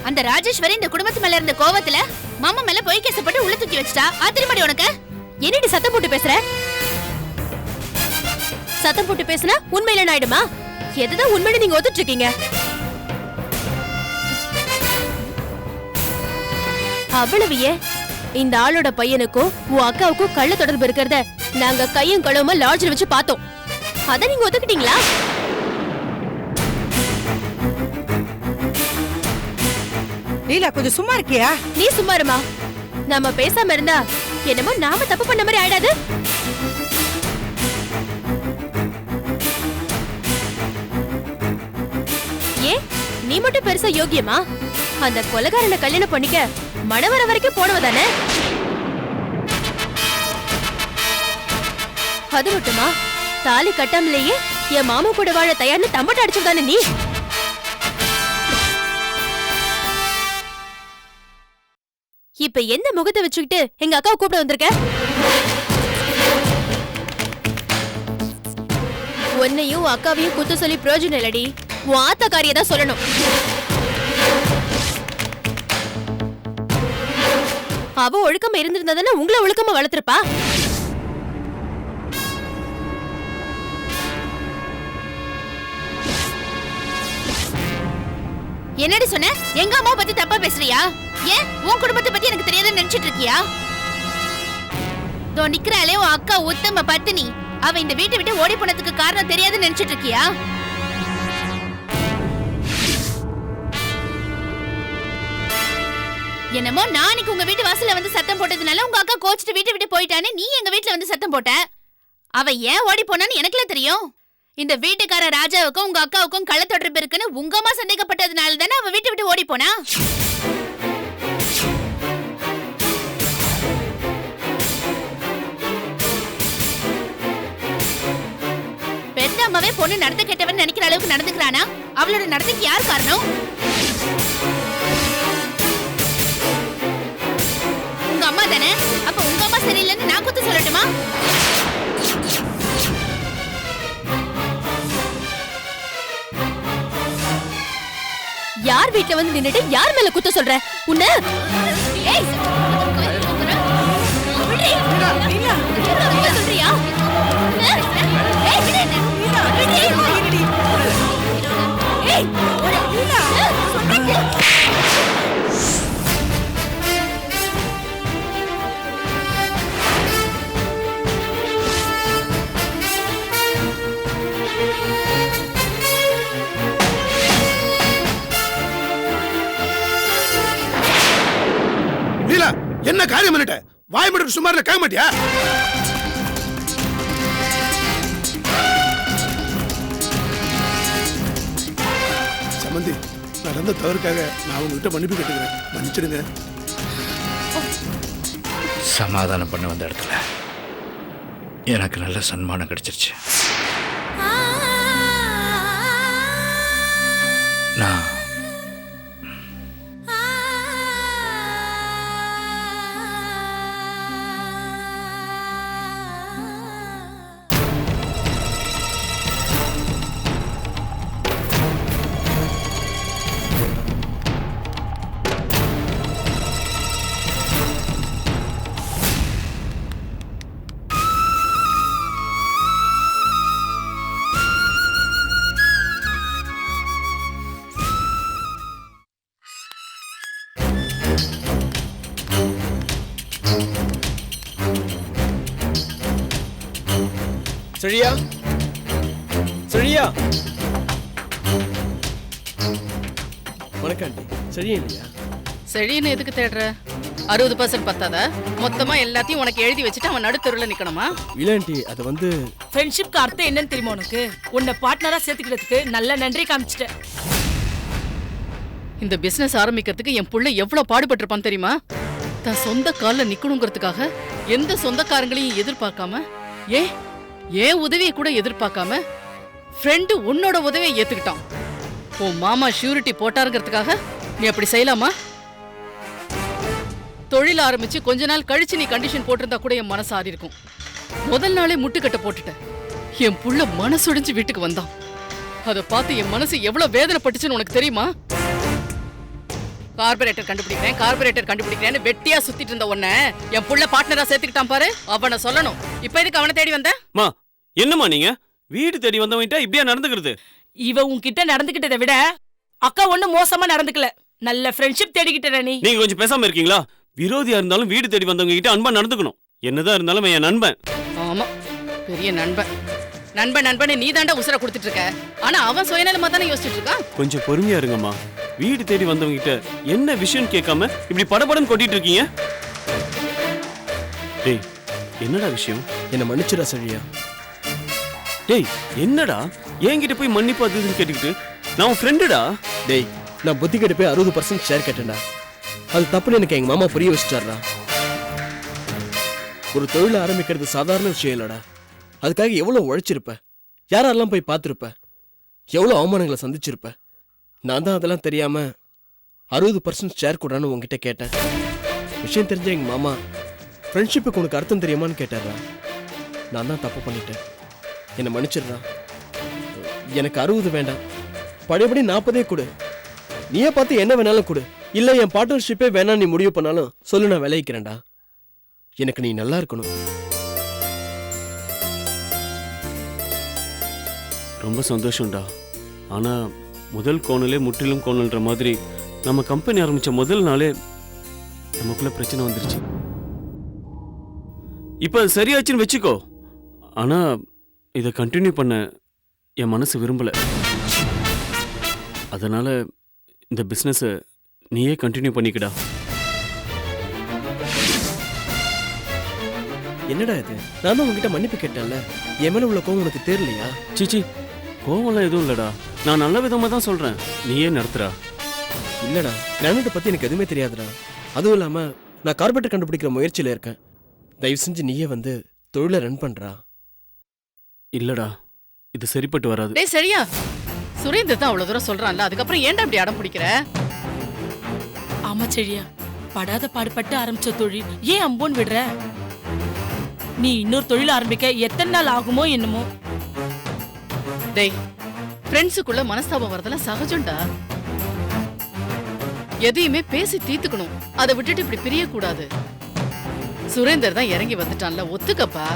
அந்த ராஜேஸ்வரி இந்த குடும்பத்து மேல இருந்த கோவத்துல மாமா மேல பொய் கேசப்பட்டு உள்ள தூக்கி வச்சிட்டா. ஆத்திரமாடி உனக்கு? என்னடி சத்தம் போட்டு பேசுற? சத்தம் போட்டு பேசுனா உண்மையில ஆயிடுமா? எதுதான் உண்மையில நீங்க ஒத்துட்டு இருக்கீங்க? அவ்வளவு ஏன் இந்த ஆளோட பையனுக்கும் உன் அக்காவுக்கும் கள்ள தொடர்பு இருக்கிறத நாங்க கையும் களவுமா லாட்ஜில் வச்சு பார்த்தோம். அத நீங்க ஒத்துக்கிட்டீங்களா? லீலா, கொஞ்சம் சும்மா இருக்கியா? நீ சும்மா இருமா. நாம பேசாம இருந்தா என்னமோ நாம தப்பு பண்ண மாதிரி ஆயிடாது. நீ மட்டும் பெருசா யோகியமா? அந்த கொலைகாரனை கல்யாணம் பண்ணிக்க மணவர வரைக்கும் போனவதானே? அது மட்டுமா, தாலி கட்டாமலேயே என் மாமா கூட வாழ தயார்னு தம்பட்ட அடிச்சதானே நீ? இப்ப எந்த முகத்தை வச்சுக்கிட்டு எங்க அக்காவை கூப்பிட வந்திருக்க? உன்னையும் அக்காவையும் குத்து சொல்லி பிரயோஜனம் இல்லடி. உன் ஆத்தக்காரியை தான் சொல்லணும். அவ ஒழுக்கமா இருந்திருந்தா உங்களை ஒழுக்கமா வளர்த்திருப்பா. என்னடி சொன்ன? எங்க அம்மா பத்தி தப்பா பேசுறியா? ஏன் உன் குடும்பத்தை பத்தி எனக்கு தெரியாதுன்னு நினைச்சிட்டு இருக்கியா? தோ நிக்கிறாளே உன் அக்கா உத்தம பத்தினி, அவ இந்த வீட்டை விட்டு ஓடி போனதுக்கு காரணம் தெரியாதுன்னு நினைச்சிட்டு இருக்கியா? என்னமோ நாளைக்கு உங்க வீட்டு வாசல்ல வந்து சத்தம் போட்டதுனால உங்க அக்கா கோச்சிட்டு வீட்டை விட்டு போயிட்டானே நீ எங்க வீட்டுல வந்து சத்தம் போட்ட. அவ ஏன் ஓடி போனான்னு எனக்குல தெரியும். இந்த வீட்டுக்கார ராஜாவுக்கும் உங்க அக்காவுக்கும் கள்ள தொடர்பு இருக்குன்னு உங்க அம்மா சந்தேகப்பட்டதுனால தானே அவ வீட்டை விட்டு ஓடி போனா. பெத்த அம்மாவே பொண்ணு நடத்த கெட்டவன் நினைக்கிற அளவுக்கு நடந்துக்கிறானா? அவளோட நடத்தைக்கு யார் காரணம்? உங்க அம்மா தானே? அப்ப உங்க அம்மா சரியில்லைன்னு நான் குத்து சொல்லட்டுமா? யார் வீட்ல வந்து நின்னுட்டு யார் மேல குத்த சொல்ற? உன்ன ஏய் சொல்றியா? என்ன காரியம் பண்ணிட்ட? வாய் மட்டும் சுமார்ல கேட்க மாட்டியா? சம்பந்தி, நடந்த தவறுக்காக நான் உங்ககிட்ட மன்னிப்பு கேட்டுக்கிறேன். மன்னிச்சிடுங்க. சமாதானம் பண்ண வந்த இடத்துல எனக்கு நல்ல சன்மானம் கிடைச்சிருச்சு. நான் செழியா, செழியா. வணக்கம் ஆண்டி. செழியா இல்லையா? செழின்னு எதுக்கு தேடுற? 60% பத்தாதா? மொத்தமா எல்லாத்தையும் உனக்கு எழுதி வச்சுட்டு அவன் நடுத்தருல நிக்கணுமா? இல்ல ஆண்டி, அது வந்து ஃப்ரெண்ட்ஷிப்க்கு அர்த்தம் என்னன்னு தெரியுமா உனக்கு? உன்னை பார்ட்னரா சேர்த்துக்கிறதுக்கு நல்ல நன்றி காமிச்சிட்டேன். இந்த பிசினஸ் ஆரம்பிக்கிறதுக்கு என் புள்ள எவ்வளவு பாடுபட்டிருப்பான் தெரியுமா? தன் சொந்த கால்ல நிக்கணுங்கிறதுக்காக எந்த சொந்தக்காரங்களையும் எதிர்பார்க்காம, ஏன் உதவியை கூட எதிர்பார்க்காம ஃப்ரெண்டு உன்னோட உதவியை ஏத்துக்கிட்டான். உன் மாமா ஷூரிட்டி போட்டாருங்கிறதுக்காக நீ அப்படி செய்யலாமா? தொழில் ஆரம்பிச்சு கொஞ்ச நாள் கழிச்சு நீ கண்டிஷன் போட்டிருந்தா கூட என் மனசு ஆறி இருக்கும். முதல் நாளே முட்டுக்கட்ட போட்டுட்டேன். என் புள்ள மனசுடைஞ்சு வீட்டுக்கு வந்தான். அதை பார்த்து என் மனசு எவ்வளவு வேதனைப்பட்டுச்சுன்னு உனக்கு தெரியுமா? கார்பரேட்டர் கண்டுபிடிக்கிறேன்னு வெட்டியா சுத்திட்டு இருந்த உன்னை என் புள்ள பார்ட்னரா சேர்த்துக்கிட்டான் பாரு. அவனை சொல்லணும். இப்ப எதுக்கு அவனை தேடி வந்த? என்னம்மா நீங்க வீடு தேடி வந்தவங்கிட்ட இப்படியா நடந்துக்கிறது? இவ உன்கிட்ட நடந்துகிட்டதை விட அக்கா ஒண்ணு மோசமா நடந்துக்கல. நல்ல ஃப்ரெண்ட்ஷிப் தேடிக்கிட்ட நீ. நீங்க கொஞ்சம் பேசாம இருக்கீங்களா? விரோதியா இருந்தாலும் வீடு தேடி வந்தவங்க கிட்ட அன்பா நடந்துக்கணும். என்னதான் இருந்தாலும் என் நண்பன். ஆமா, பெரிய நண்பன். நண்பன் நீ தாண்டா உசுர கொடுத்துட்டு இருக்க. ஆனா அவன் சுயநலமா தானே யோசிச்சுட்டு இருக்கான். கொஞ்சம் பொறுமையா இருங்கம்மா. வீடு தேடி வந்தவங்க கிட்ட என்ன விஷயம் கேட்காம இப்படி படபடன்னு கொட்டிட்டு இருக்கீங்க? டேய், என்னடா விஷயம்? என்ன மன்னிச்சுடா செழியா. டேய், என்னடா என்கிட்ட போய் மன்னிப்பு அதுன்னு கேட்டுக்கிட்டு? நான் உன் ஃப்ரெண்டுடா. டேய், நான் புத்தி கெட்டு போய் 60% ஷேர் கேட்டேன்டா. அது தப்புன்னு எனக்கு எங்க மாமா புரிய வச்சுட்டாருடா. ஒரு தொழிலை ஆரம்பிக்கிறது சாதாரண விஷயம் இல்லடா. அதுக்காக எவ்வளவு உழைச்சிருப்ப, யாரெல்லாம் போய் பார்த்துருப்ப, எவ்வளவு அவமானங்களை சந்திச்சிருப்ப. நான் தான் அதெல்லாம் தெரியாம 60% ஷேர் கூடான்னு உங்ககிட்ட கேட்டேன். விஷயம் தெரிஞ்ச எங்க மாமா ஃப்ரெண்ட்ஷிப்புக்கு உனக்கு அர்த்தம் தெரியுமான்னு கேட்டாரா. நான் தான் தப்பு பண்ணிட்டேன், என்னை மன்னிச்சிடுறா. எனக்கு 60 வேண்டாம், பழையபடி 40 கொடு. நீயே பார்த்து என்ன வேணாலும் கொடு. இல்ல என் பார்ட்னர்ஷிப்பே வேணாம் நீ முடிவு பண்ணாலும் சொல்லு, நான் விளைவிக்கிறேன்டா. எனக்கு நீ நல்லா இருக்கணும். ரொம்ப சந்தோஷம்டா. ஆனா முதல் கோணலே முற்றிலும் கோணல்ன்ற மாதிரி நம்ம கம்பெனி ஆரம்பிச்ச முதல் நாளே நமக்குள்ள பிரச்சனை வந்துருச்சு. இப்ப அது சரியாச்சுன்னு வச்சுக்கோ. ஆனா இதை கண்டினியூ பண்ண என் மனசு விரும்பல. அதனால இந்த பிசினஸை நீயே கண்டினியூ பண்ணிக்கடா. என்னடா இது? நான் தான் உங்ககிட்ட மன்னிப்பு கேட்டேன்ல, என் மேல உள்ள கோவம் உனக்கு தெரியலையா? சீச்சி, கோவம்லாம் எதுவும் இல்லடா. நான் நல்ல விதமா தான் சொல்றேன், நீயே நடத்துறா. இல்லடா, கிரானைட்டை பத்தி எனக்கு எதுவுமே தெரியாதுடா. அதுவும் இல்லாம நான் கார்பெட்டர் கண்டுபிடிக்கிற முயற்சியில இருக்கேன். தயவு செஞ்சு நீயே வந்து தொழிலை ரன் பண்றா. இல்லடா, இது சரிப்பட்டு வராது. டேய் சரியா, சுரேந்தர் தான் அவ்வளவு தூரம் சொல்றான்ல, அதுக்கப்புறம் ஏன்டா அப்படி அடம் பிடிக்கிற? ஆமா செழியா, படாத பாடுபட்டு ஆரம்பிச்ச தொழில் ஏன் அம்போன்னு விடுற? நீ இன்னொரு தொழில் ஆரம்பிக்க எத்தனை நாள் ஆகுமோ என்னமோ. டேய், ஃப்ரெண்ட்ஸுக்குள்ள மனஸ்தாபம் வரதெல்லாம் சகஜம்டா. எதையுமே பேசி தீர்த்துக்கணும், அதை விட்டுட்டு இப்படி பிரிய கூடாது. சுரேந்தர் தான் இறங்கி வந்துட்டான்ல, ஒத்துக்கப்பா.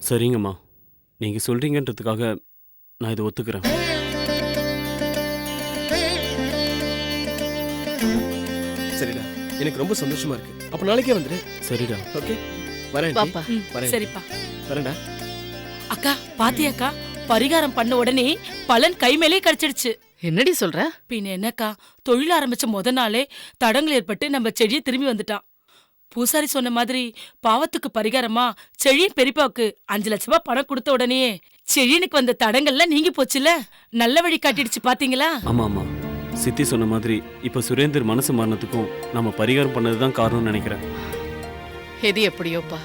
சரிங்கம்மா, நீங்க சொல்றீங்கன்றதுக்காக நான் இதை ஒத்துக்கிறேன். சரிடா, எனக்கு ரொம்ப சந்தோஷமா இருக்கு. அப்ப நாளைக்கே வந்துரு. சரிடா. ஓகே, வரேன். பாப்பா. வரேன். சரிப்பா. வரேன்டா. அக்கா பாத்தியாக்கா, பரிகாரம் பண்ண உடனே பலன் கை மேலே கிடைச்சிடுச்சு. என்னடி சொல்ற? பின்ன என்னக்கா, தொழில் ஆரம்பிச்ச முத நாளே தடங்கள் ஏற்பட்டு நம்ம செடியை திரும்பி வந்துட்டான். பூசாரி சொன்ன மாதிரி பாவத்துக்கு பரிகாரமா செழியன் பெரியப்பாவுக்கு 5 லட்சம் ரூபாய் பணம் கொடுத்த உடனே செழியனுக்கு வந்த தடங்கள்லாம் நீங்கி போச்சுல. நல்ல வழி காட்டிடுச்சு பாத்தீங்களா? ஆமா ஆமா, சித்தி சொன்ன மாதிரி இப்ப சுரேந்தர் மனசு மாறினதுக்கும் நம்ம பரிகாரம் பண்ணதுதான் காரணம்னு நினைக்கிறேன். எது எப்படியோப்பா,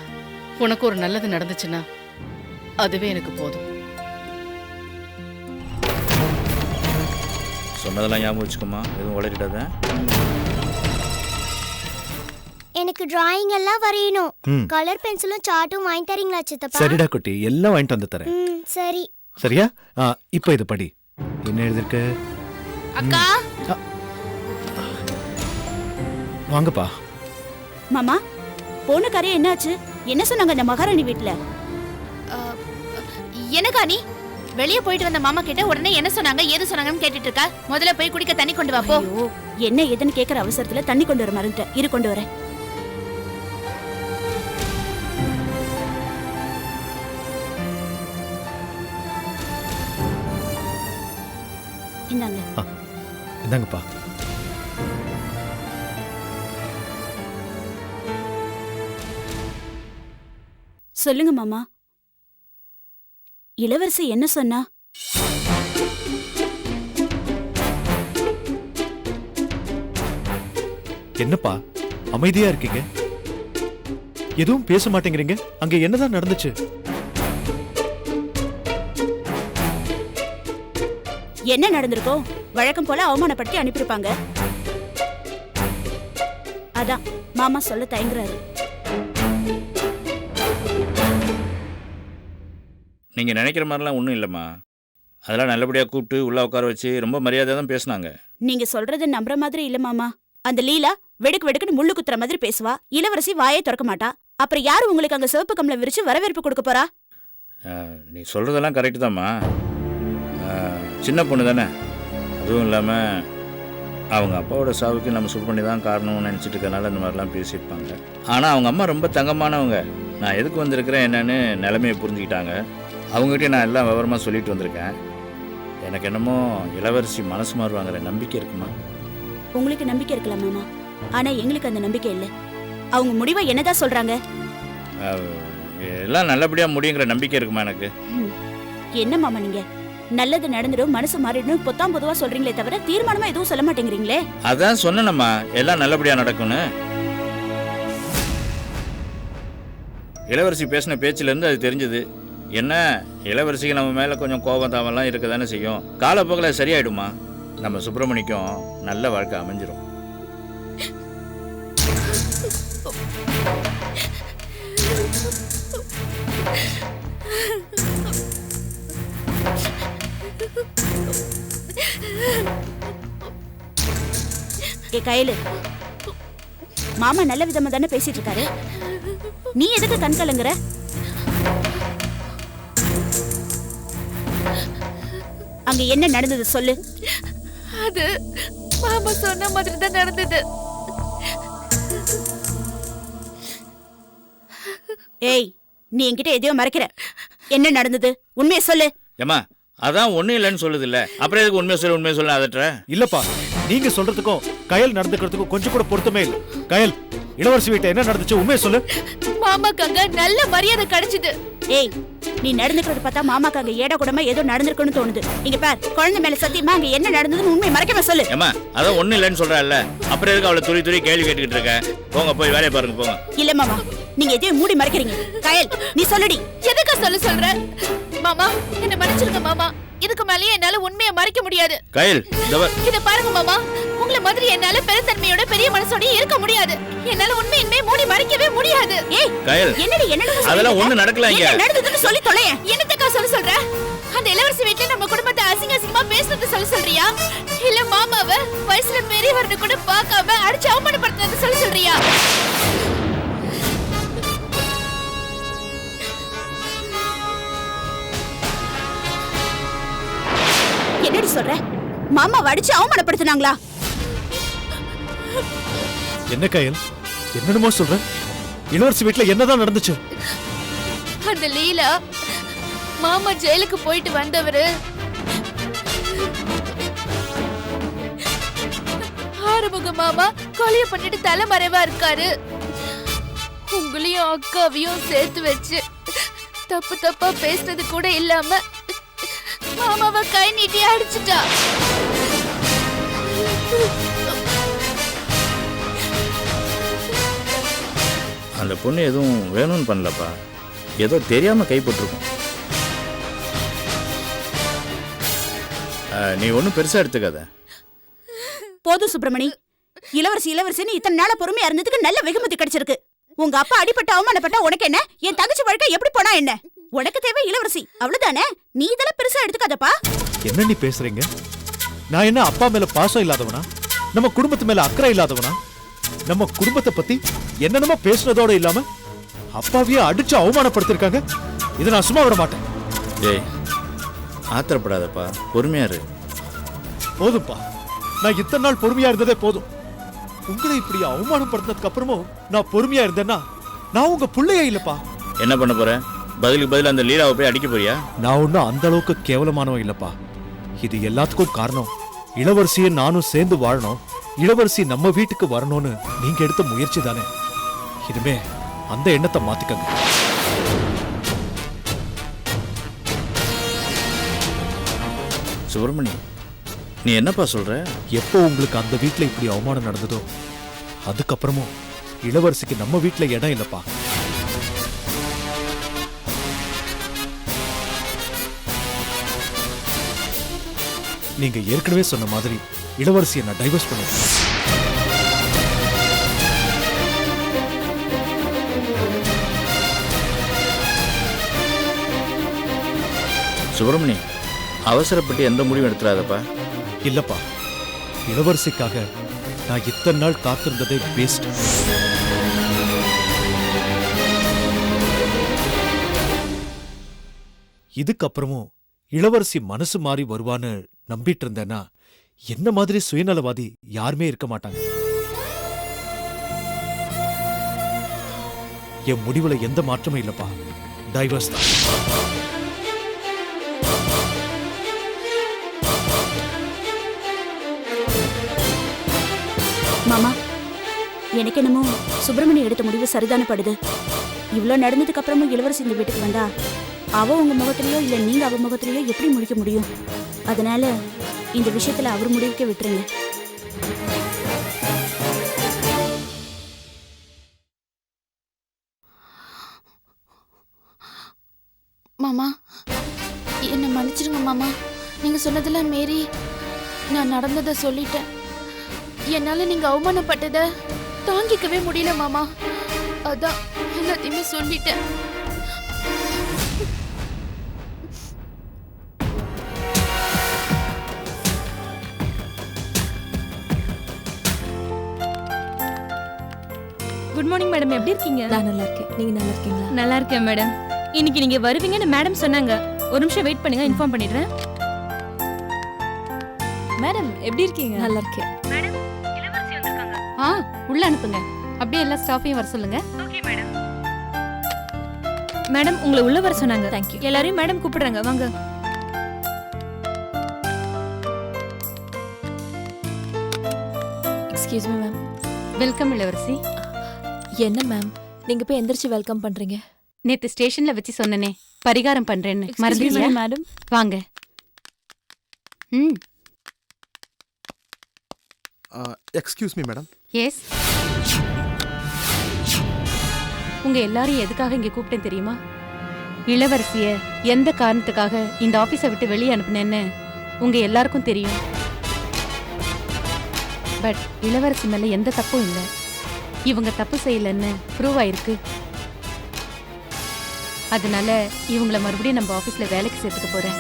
உனக்கு ஒரு நல்லது நடந்துச்சுன்னா அதுவே எனக்கு போதும். சொன்னதெல்லாம் ஞாபகம் வச்சுக்கோமா, எதுவும் உளறிடாத. எனக்கு டிராயிங் எல்லாம் வரையணும். கலர் பென்சிலும் சார்ட்டும் வாங்கி தரீங்களா சித்தப்பா? சரிடா குட்டி, எல்லாம் வாங்கிட்டு வந்து தரேன். சரி. சரியா? இப்போ இது படி. என்ன எழுதிருக்க? அக்கா, வாங்கப்பா. மாமா, போன காரியம் என்னாச்சு? என்ன சொன்னாங்க அந்த மகாராணி வீட்ல? என்னக்கா நீ வெளியே போயிட்டு வந்த மாமா கிட்ட உடனே என்ன சொன்னாங்க ஏது சொன்னாங்கன்னு கேட்டுட்டு இருக்கா? முதல்ல போய் குடிக்க தண்ணி கொண்டு வா போ. என்ன ஏதுன்னு கேக்குற அவசரத்துல தண்ணி கொண்டு வர மறந்துட்டேன். இரு கொண்டு வரேன். இந்தாங்க. இந்தாங்கப்பா. சொல்லுங்க மாமா, இளவரசி என்ன சொன்னா? என்னப்பா அமைதியா இருக்கீங்க? எதுவும் பேச மாட்டேங்கிறீங்க? அங்க என்னதான் நடந்துச்சு? என்ன நடந்திருக்கோ வழக்கம் போல அவமானப்படுத்தி அனுப்பியிருப்பாங்க. அதான் மாமா சொல்ல தயங்குறாரு. நீங்கள் நினைக்கிற மாதிரிலாம் ஒன்றும் இல்லைம்மா. அதெல்லாம் நல்லபடியாக கூப்பிட்டு உள்ளே உட்கார வச்சு ரொம்ப மரியாதையாக தான் பேசுனாங்க. நீங்க சொல்றது நம்புற மாதிரி இல்ல மாமா. அந்த லீலா வெடுக்கு வெடுக்குன்னு முள்ளு குத்துற மாதிரி பேசுவா. இளவரசி வாயே திறக்க மாட்டா. அப்புறம் யாரு உங்களுக்கு அங்க சிவப்பு கம்பளம் விரிச்சு வரவேற்பு கொடுக்க போறா? நீ சொல்கிறதெல்லாம் கரெக்டு தான்மா. சின்ன பொண்ணு தானே. அதுவும் இல்லாமல் அவங்க அப்பாவோட சாவுக்கு நம்ம சுடு பண்ணி தான் காரணம்னு நினச்சிட்டு இருக்கனால இந்த மாதிரிலாம் பேசியிருப்பாங்க. ஆனால் அவங்க அம்மா ரொம்ப தங்கமானவங்க. நான் எதுக்கு வந்திருக்கிறேன் என்னன்னு நிலைமையை புரிஞ்சுக்கிட்டாங்க. அவங்ககிட்ட நான் எல்லாம் விவரமாக சொல்லிட்டு வந்திருக்கேன். எனக்கு என்னமோ இளவரசி மனசு மாறுவாங்கிற நம்பிக்கை இருக்குமா? உங்களுக்கு நம்பிக்கை இருக்கலாம் மாமா, ஆனா எங்களுக்கு அந்த நம்பிக்கை இல்லை. அவங்க முடிவை என்னதான் சொல்றாங்க? எல்லாம் நல்லபடியாக முடியுங்கிற நம்பிக்கை இருக்குமா எனக்கு? என்ன மாமா நீங்க நல்லது நடந்துடும் மனசு மாறிடும் பொத்தாம் பொதுவா சொல்றீங்களே தவிர தீர்மானமா எதுவும் சொல்ல மாட்டேங்கிறீங்களே. அதான் சொன்னேனம்மா, எல்லாம் நல்லபடியா நடக்கும்னு. இளவரசி பேசின பேச்சுல இருந்து அது தெரிஞ்சது. என்ன, இளவரசிக்கு நம்ம மேல கொஞ்சம் கோபம் தாவெல்லாம் இருக்க தானே செய்யும். காலப்போக்கில் சரியாயிடுமா. நம்ம சுப்பிரமணிக்கும் நல்ல வாழ்க்கை அமைஞ்சிரும். ஏ கையில மாமா நல்ல விதமா தானே பேசிட்டு இருக்காரு, நீ எதுக்கு கண் கலங்குற? அங்க என்ன நடந்தது சொல்லு. அது மாமா சொன்ன மாதிரி தான் நடந்தது. ஏய், நீ என்கிட்ட எதையோ மறைக்கிற. என்ன நடந்தது, உண்மையை சொல்லு. ஏமா, அதான் ஒண்ணும் இல்லைன்னு சொல்லுது இல்ல, அப்புறம் எதுக்கு உண்மையை சொல்ல அதற்ற? இல்லப்பா, நீங்க சொல்றதுக்கும் கயல் நடந்துக்கிறதுக்கும் கொஞ்சம் கூட பொருத்தமே இல்லை. கயல், இளவரசி வீட்டை என்ன நடந்துச்சு உண்மையை சொல்லு. மாமாக்கு அங்க நல்ல மரியாதை கிடைச்சது. ஏய், நீ நடந்துக்கிறது பார்த்தா மாமாக்கு அங்க ஏட கூடமா ஏதோ நடந்திருக்குன்னு தோணுது. இங்க பார், குழந்தை மேல சத்தியமா அங்க என்ன நடந்ததுன்னு உண்மையை மறைக்காம சொல்லு. ஏமா, அதான் ஒண்ணும் இல்லைன்னு சொல்றல்ல, அப்புறம் எதுக்கு அவளை துரி துரி கேள்வி கேட்டுக்கிட்டு இருக்க? போங்க, போய் வேலையை பாருங்க போங்க. இல்ல மாமா, நீங்க எதையும் மூடி மறைக்கிறீங்க. கயல், நீ சொல்லுடி. எதுக்கு சொல்ற? மாமா, என்ன மன்னிச்சிருங்க மாமா. இதுக்கு மேலேயே என்னால உண்மையை மறைக்க முடியாது. கயல், இத பாருங்க மாமா, உங்களை மாதிரி என்னால பெருந்தன்மையோட பெரிய மனசோட இருக்க முடியாது. என்னால உண்மையின்மை மூடி மறைக்கவே முடியாது. ஏய் கயல், என்னடி அதெல்லாம் ஒண்ணு நடக்கல. இங்க என்ன நடந்ததுன்னு சொல்லி தொலைய. என்னத்துக்கா சொல்ற? அந்த இளவரசி வீட்டுல நம்ம குடும்பத்தை அசிங்கமா பேசுறது சொல்றியா? இல்ல மாமாவை வயசுல பெரியவர்னு கூட பார்க்காம அடிச்சு அவமானப்படுத்துறது சொல்றியா? என்னடி சொல்ற? மாமா வடிச்சு அவமானப்படுத்தினாங்களா? என்ன கயல், என்னென்னமோ சொல்ற? இளவரசி வீட்டுல என்னதான் நடந்துச்சு? அந்த லீலா மாமா ஜெயிலுக்கு போயிட்டு வந்தவரு ஆறுமுக மாமா கொலைய பண்ணிட்டு தலைமறைவா இருக்காரு. உங்களையும் அக்காவையும் சேர்த்து வச்சு தப்பு தப்பா பேசுறது கூட இல்லாம மாமாவை கை நீட்டி அடிச்சுட்டா. அந்த பொண்ணு எதுவும் வேணும்னு பண்ணலப்பா, ஏதோ தெரியாம கைப்பற்றிருக்கும். நீ ஒன்றும் பெருசா எடுத்துக்காத. போதும் சுப்பிரமணி, இளவரசின்னு இத்தனை நாள பொறுமையா இருந்ததுக்கு நல்ல வெகுமதி கிடைச்சிருக்கு. உங்க அப்பா அடிப்பட்ட அவமானப்பட்டா உனக்கு என்ன? என் தங்கச்சி வாழ்க்கை எப்படி போனா என்ன? உனக்கு தேவை இளவரசி, அவ்வளவுதானே. நீ இதெல்லாம் பெருசா எடுத்துக்காதப்பா. என்ன நீ பேசுறீங்க? நான் என்ன அப்பா மேல பாசம் இல்லாதவனா? நம்ம குடும்பத்து மேல அக்கறை இல்லாதவனா? நம்ம குடும்பத்தை பத்தி என்னென்னமோ பேசுனதோட இல்லாம அப்பாவையே அடிச்சு அவமானப்படுத்திருக்காங்க. இதை நான் சும்மா விட மாட்டேன். டேய், ஆத்திரப்படாதப்பா, பொறுமையா இரு. போதும்பா, நான் இத்தனை நாள் பொறுமையா இருந்ததே போதும். உங்களை இப்படி அவமானப்படுத்தினதுக்கு அப்புறமும் நான் பொறுமையா இருந்தேன்னா நான் உங்க பிள்ளையே இல்லப்பா. என்ன பண்ண போற? பதிலுக்கு பதில் அந்த லீலாவை போய் அடிக்க போறியா? நான் ஒன்னும் அந்த அளவுக்கு கேவலமானவன் இல்லப்பா. இது எல்லாத்துக்கும் காரணம் இளவரசியை நானும் சேர்ந்து வாழணும், இளவரசி நம்ம வீட்டுக்கு வரணும்னு நீங்க எடுத்த முயற்சி தானே. இனிமே அந்த எண்ணத்தை மாத்திக்கங்க. சுப்பிரமணி, நீ என்னப்பா சொல்ற? எப்போ உங்களுக்கு அந்த வீட்டுல இப்படி அவமானம் நடந்ததோ அதுக்கப்புறமும் இளவரசிக்கு நம்ம வீட்டுல இடம் இல்லப்பா. நீங்க ஏற்கனவே சொன்ன மாதிரி இளவரசியை நான் டைவர்ஸ் பண்ணுவேன். சுப்பிரமணி, அவசரப்பட்டு எந்த முடிவும் எடுத்துறாதப்பா. இல்லப்பா, இளவரசிக்காக நான் இத்தனை நாள் காத்திருந்ததே வேஸ்ட். இதுக்கப்புறமும் இளவரசி மனசு மாறி வருவான்னு நம்பிட்டு இருந்தேன்னா என்ன மாதிரி சுயநலவாதி யாருமே இருக்க மாட்டாங்க. என் முடிவுல எந்த மாற்றமும் இல்லப்பா. டைவர்ஸ் தான். மாமா, எனக்கு என்னமோ சுப்பிரமணி எடுத்த முடிவு சரிதானே படுது. இவ்வளவு நடந்ததுக்கு அப்புறமும் இளவரசி இந்த வீட்டுக்கு வந்தா அவ உங்க முகத்திலயோ இல்ல நீங்க அவ முகத்திலயோ எப்படி முடிக்க முடியும்? அதனால இந்த விஷயத்துல அவர் முடிவுக்கே விட்டுருங்க. மாமா என்ன மன்னிச்சிடுங்க மாமா. நீங்க சொன்னதெல்லாம் மீறி நான் நடந்ததை சொல்லிட்டேன். என்னால நீங்க அவமானப்பட்டதை தாங்கிக்கவே முடியல மாமா. அதான் எல்லாத்தையுமே சொல்லிட்டேன். குட் மார்னிங் மேடம், எப்படி இருக்கீங்க? நான் நல்லா இருக்கேன். நீங்க நல்லா இருக்கீங்களா? நல்லா இருக்கேன் மேடம். இன்னைக்கு நீங்க வருவீங்கன்னு மேடம் சொன்னாங்க. ஒரு நிமிஷம் வெயிட் பண்ணுங்க, இன்ஃபார்ம் பண்ணிடுறேன். மேடம் எப்படி இருக்கீங்க? நல்லா இருக்கேன். மேடம், இளவரசி வந்திருக்காங்க. உள்ள அனுப்புங்க. அப்படியே எல்லா ஸ்டாஃபையும் வர சொல்லுங்க. Okay madam. மேடம் உங்களை உள்ள வர சொன்னாங்க. தேங்க்யூ. எல்லாரையும் மேடம் கூப்பிடுறாங்க, வாங்க. Excuse me ma'am. வெல்கம் இளவரசி. என்ன மேம் நீங்க போய் எந்திரிச்சு வெல்கம் பண்றீங்க? நேத்து ஸ்டேஷன்ல வச்சு சொன்னனே பரிகாரம் பண்றேன்னு மறந்துட்டீங்களா? மேடம் வாங்க. Excuse me madam. எஸ். உங்க எல்லாரும் எதுக்காக இங்க கூப்பிட்டேன் தெரியுமா? இளவரசிய எந்த காரணத்துக்காக இந்த ஆபீஸை விட்டு வெளியே அனுப்புனேன்னு உங்க எல்லாருக்கும் தெரியும். பட் இளவரசி மேல எந்த தப்பும் இல்லை. இவங்க தப்பு செய்யலன்னு ப்ரூவ் ஆயிருக்கு. அதனால இவங்கள மறுபடியும் நம்ம ஆபீஸ்ல வேலைக்கு சேர்த்துக்க போறேன்.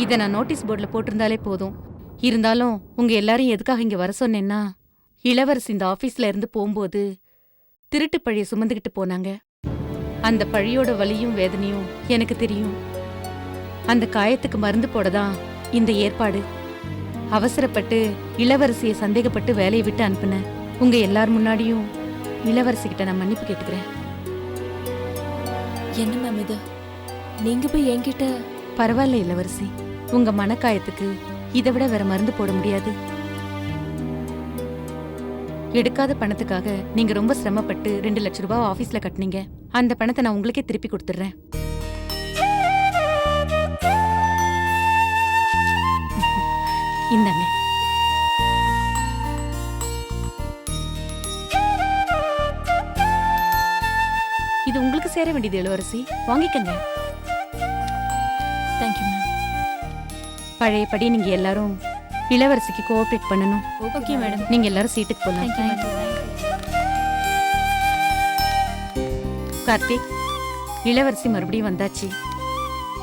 இதை நான் நோட்டீஸ் போர்டில் போட்டிருந்தாலே போதும். இருந்தாலும் உங்க எல்லாரையும் எதுக்காக இங்க வர சொன்னேன்னா, இளவரசி இந்த ஆபீஸ்ல இருந்து போகும்போது திருட்டு பழிய சுமந்துக்கிட்டு போனாங்க. அந்த பழியோட வலியும் வேதனையும் எனக்கு தெரியும். அந்த காயத்துக்கு மருந்து போடதான் இந்த ஏற்பாடு. அவசரப்பட்டு இளவரசியை சந்தேகப்பட்டு வேலையை விட்டு அனுப்புனேன். உங்க எல்லார் முன்னாடியும் இளவரசி கிட்ட நான் மன்னிப்பு கேட்டுக்கிறேன். என்ன மேம் இது? நீங்க போய் என்கிட்ட? பரவாயில்ல இளவரசி, உங்க மனக்காயத்துக்கு இதை விட வேற மருந்து போட முடியாது. எடுக்காத பணத்துக்காக நீங்க ரொம்ப சிரமப்பட்டு 2 லட்சம் ரூபாய் ஆபீஸ்ல கட்டினீங்க. அந்த பணத்தை நான் உங்களுக்கே திருப்பி கொடுத்துட்றேன். இந்தாங்க. இது உங்களுக்கு சேர வேண்டியது இளவரசி, வாங்கிக்கங்க. Thank you ma'am. பழையபடி நீங்க எல்லாரும் இளவரசிக்கு கோஆபரேட் பண்ணணும். Okay madam. நீங்க எல்லாரும் சீட்டுக்கு போலாம். கார்த்திக், இளவரசி மறுபடியும் வந்தாச்சு.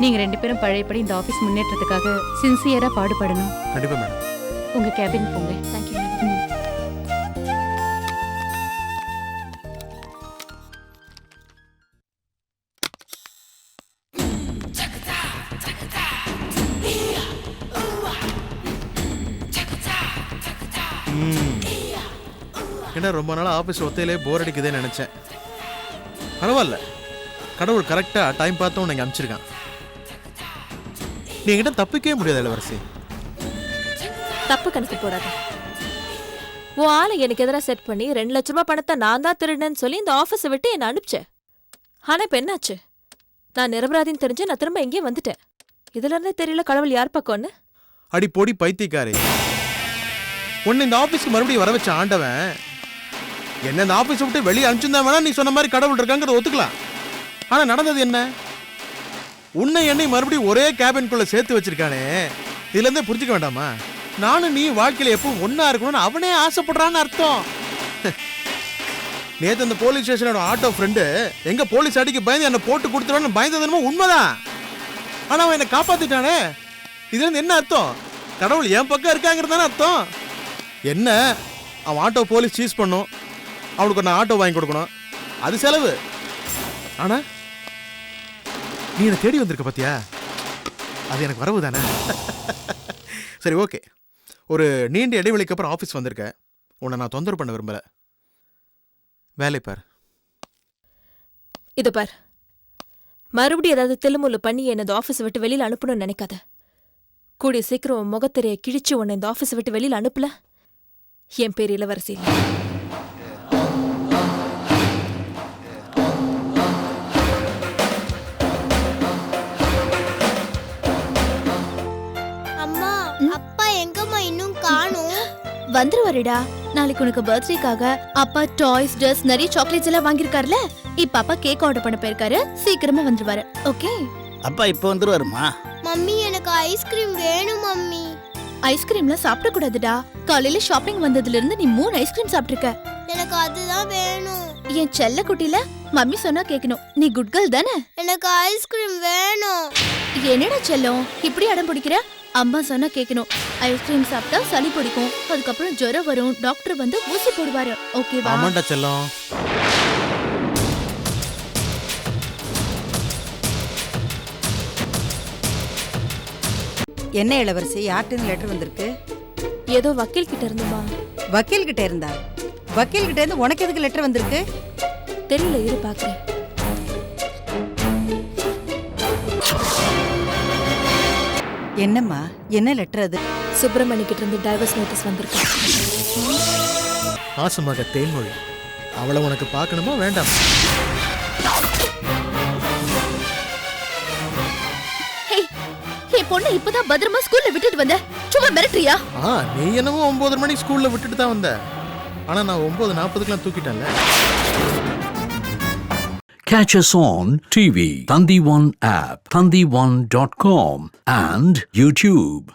நீங்க 2 பேரும் பழையபடி இந்த ஆபீஸ் முன்னேற்றத்துக்காக சின்சியரா பாடுபடணும். கண்டிப்பா மேடம். உங்க கேபின் போங்க. Thank you madam. ஏன்னா ரொம்ப நாள் ஆஃபீஸ் ஒத்தையிலே போர் அடிக்குதுன்னு நினச்சேன். பரவாயில்ல, கடவுள் கரெக்டாக டைம் பார்த்து உன்னை அனுப்பிச்சிருக்கான். நீ என்கிட்ட தப்பிக்கவே முடியாது இளவரசி. தப்பு கணக்கு போடாத. உன் ஆளை எனக்கு எதிராக செட் பண்ணி 2 லட்ச ரூபாய் பணத்தை நான் தான் திருடனேன்னு சொல்லி இந்த ஆஃபீஸை விட்டு என்னை அனுப்பிச்சேன். ஆனா இப்ப என்னாச்சு? நான் நிரபராதின்னு தெரிஞ்சு நான் திரும்ப எங்கேயும் வந்துட்டேன். இதுல இருந்தே தெரியல கடவுள் யார் பக்கம்னு. அடி பொடி பைத்தியக்காரி, உன்னை இந்த ஆஃபீஸ்க்கு மறுபடியும் வர வச்ச ஆண்டவன் என்ன இந்த ஆஃபீஸை விட்டு வெளியே அனுப்பிச்சிருந்தா வேணா நீ சொன்ன மாதிரி கடவுள் இருக்காங்கிறத ஒத்துக்கலாம். ஆனால் நடந்தது என்ன? உன்னை என்னை மறுபடியும் ஒரே கேபின்குள்ளே சேர்த்து வச்சிருக்கானே. இதுலேருந்தே புரிஞ்சுக்க வேண்டாமா? நானும் நீ வாழ்க்கையில் எப்பவும் ஒன்றா இருக்கணும்னு அவனே ஆசைப்படுறான்னு அர்த்தம். நேற்று அந்த போலீஸ் ஸ்டேஷனோட ஆட்டோ ஃப்ரெண்டு எங்க போலீஸ் அடிக்க பயந்து என்னை போட்டு கொடுத்துருவான்னு பயந்ததுமோ உண்மைதான். ஆனால் அவன் என்னை காப்பாற்றிட்டானே. இதுலேருந்து என்ன அர்த்தம்? கடவுள் என் பக்கம் இருக்காங்கிறது தானே அர்த்தம். என்ன, அவன் ஆட்டோ போலீஸ் சீஸ் பண்ணும், அவனுக்கு நான் ஆட்டோ வாங்கி கொடுக்கணும், அது செலவு. ஆனா நீ என்னை தேடி வந்திருக்க பாத்தியா, அது எனக்கு வரவு தானே. சரி ஓகே, ஒரு நீண்ட இடைவெளிக்கு அப்புறம் ஆஃபீஸ் வந்திருக்க. உன்னை நான் தொந்தரவு பண்ண விரும்பல. வேலை பார். இது பார், மறுபடியும் ஏதாவது தில்லுமுல்லு பண்ணி என்னது ஆஃபீஸை விட்டு வெளியில் அனுப்பணும்னு நினைக்காத. கூடிய சீக்கிரம் உன் முகத்திரைய கிழிச்சு உன்னை இந்த ஆபீஸ் விட்டு வெளியில அனுப்பல என் பேர் இளவரசி இல்ல. அம்மா அப்பா எங்கம்மா இன்னும் காணோம்? வந்துருவாருடா. நாளைக்கு உனக்கு பர்த்டேக்காக அப்பா டாய்ஸ், ட்ரெஸ், நிறைய சாக்லேட்ஸ் எல்லாம் வாங்கியிருக்காருல. இப்ப அப்பா கேக் ஆர்டர் பண்ண போயிருக்காரு. சீக்கிரமா வந்துருவாரு. ஓகே. அப்பா இப்போ வந்துருவாருமா? மம்மி எனக்கு ஐஸ்கிரீம் வேணும் மம்மி. ஐஸ்கிரீம்லாம் சாப்பிட கூடாதுடா. காலையில ஷாப்பிங் வந்ததுல இருந்து நீ 3 ஐஸ்கிரீம் சாப்பிட்டிருக்க. எனக்கு அதுதான் வேணும். என் செல்ல குட்டில மம்மி சொன்னா கேட்கணும். நீ குட் கேர்ள் தானே? எனக்கு ஐஸ்கிரீம் வேணும். என்னடா செல்லம் இப்படி அடம் பிடிக்கிற? அம்மா சொன்னா கேட்கணும். ஐஸ்கிரீம் சாப்பிட்டா சளி பிடிக்கும், அதுக்கப்புறம் ஜுரம் வரும், டாக்டர் வந்து ஊசி போடுவாரு. ஓகேவா? ஆமாண்டா செல்லம். என்ன இளவரசி, யார்கிட்ட லெட்டர் வந்திருக்கு? ஏதோ வக்கீல் கிட்ட இருந்துமா. வக்கீல் கிட்ட இருந்தா? வக்கீல் கிட்ட இருந்து உனக்கு எதுக்கு லெட்டர் வந்திருக்கு? தெரியல, இரு பாக்குறேன். என்னம்மா, என்ன லெட்டர் அது? சுப்பிரமணி கிட்ட இருந்து டைவர்ஸ் நோட்டீஸ் வந்திருக்கு. பாசமாக தேன்மொழி, அவளை உனக்கு பார்க்கணுமா வேண்டாம்? என் பொண்ணு இப்பதான் பத்திரமா ஸ்கூல்ல விட்டுட்டு வந்த. சும்மா மிரட்டுறியா? நீ என்னவோ 9:30 மணிக்கு ஸ்கூல்ல விட்டுட்டு தான் வந்த. ஆனா நான் 9:40க்குலாம் தூக்கிட்டேன்ல. Catch us on TV, Thandivan app, thandivan.com and YouTube.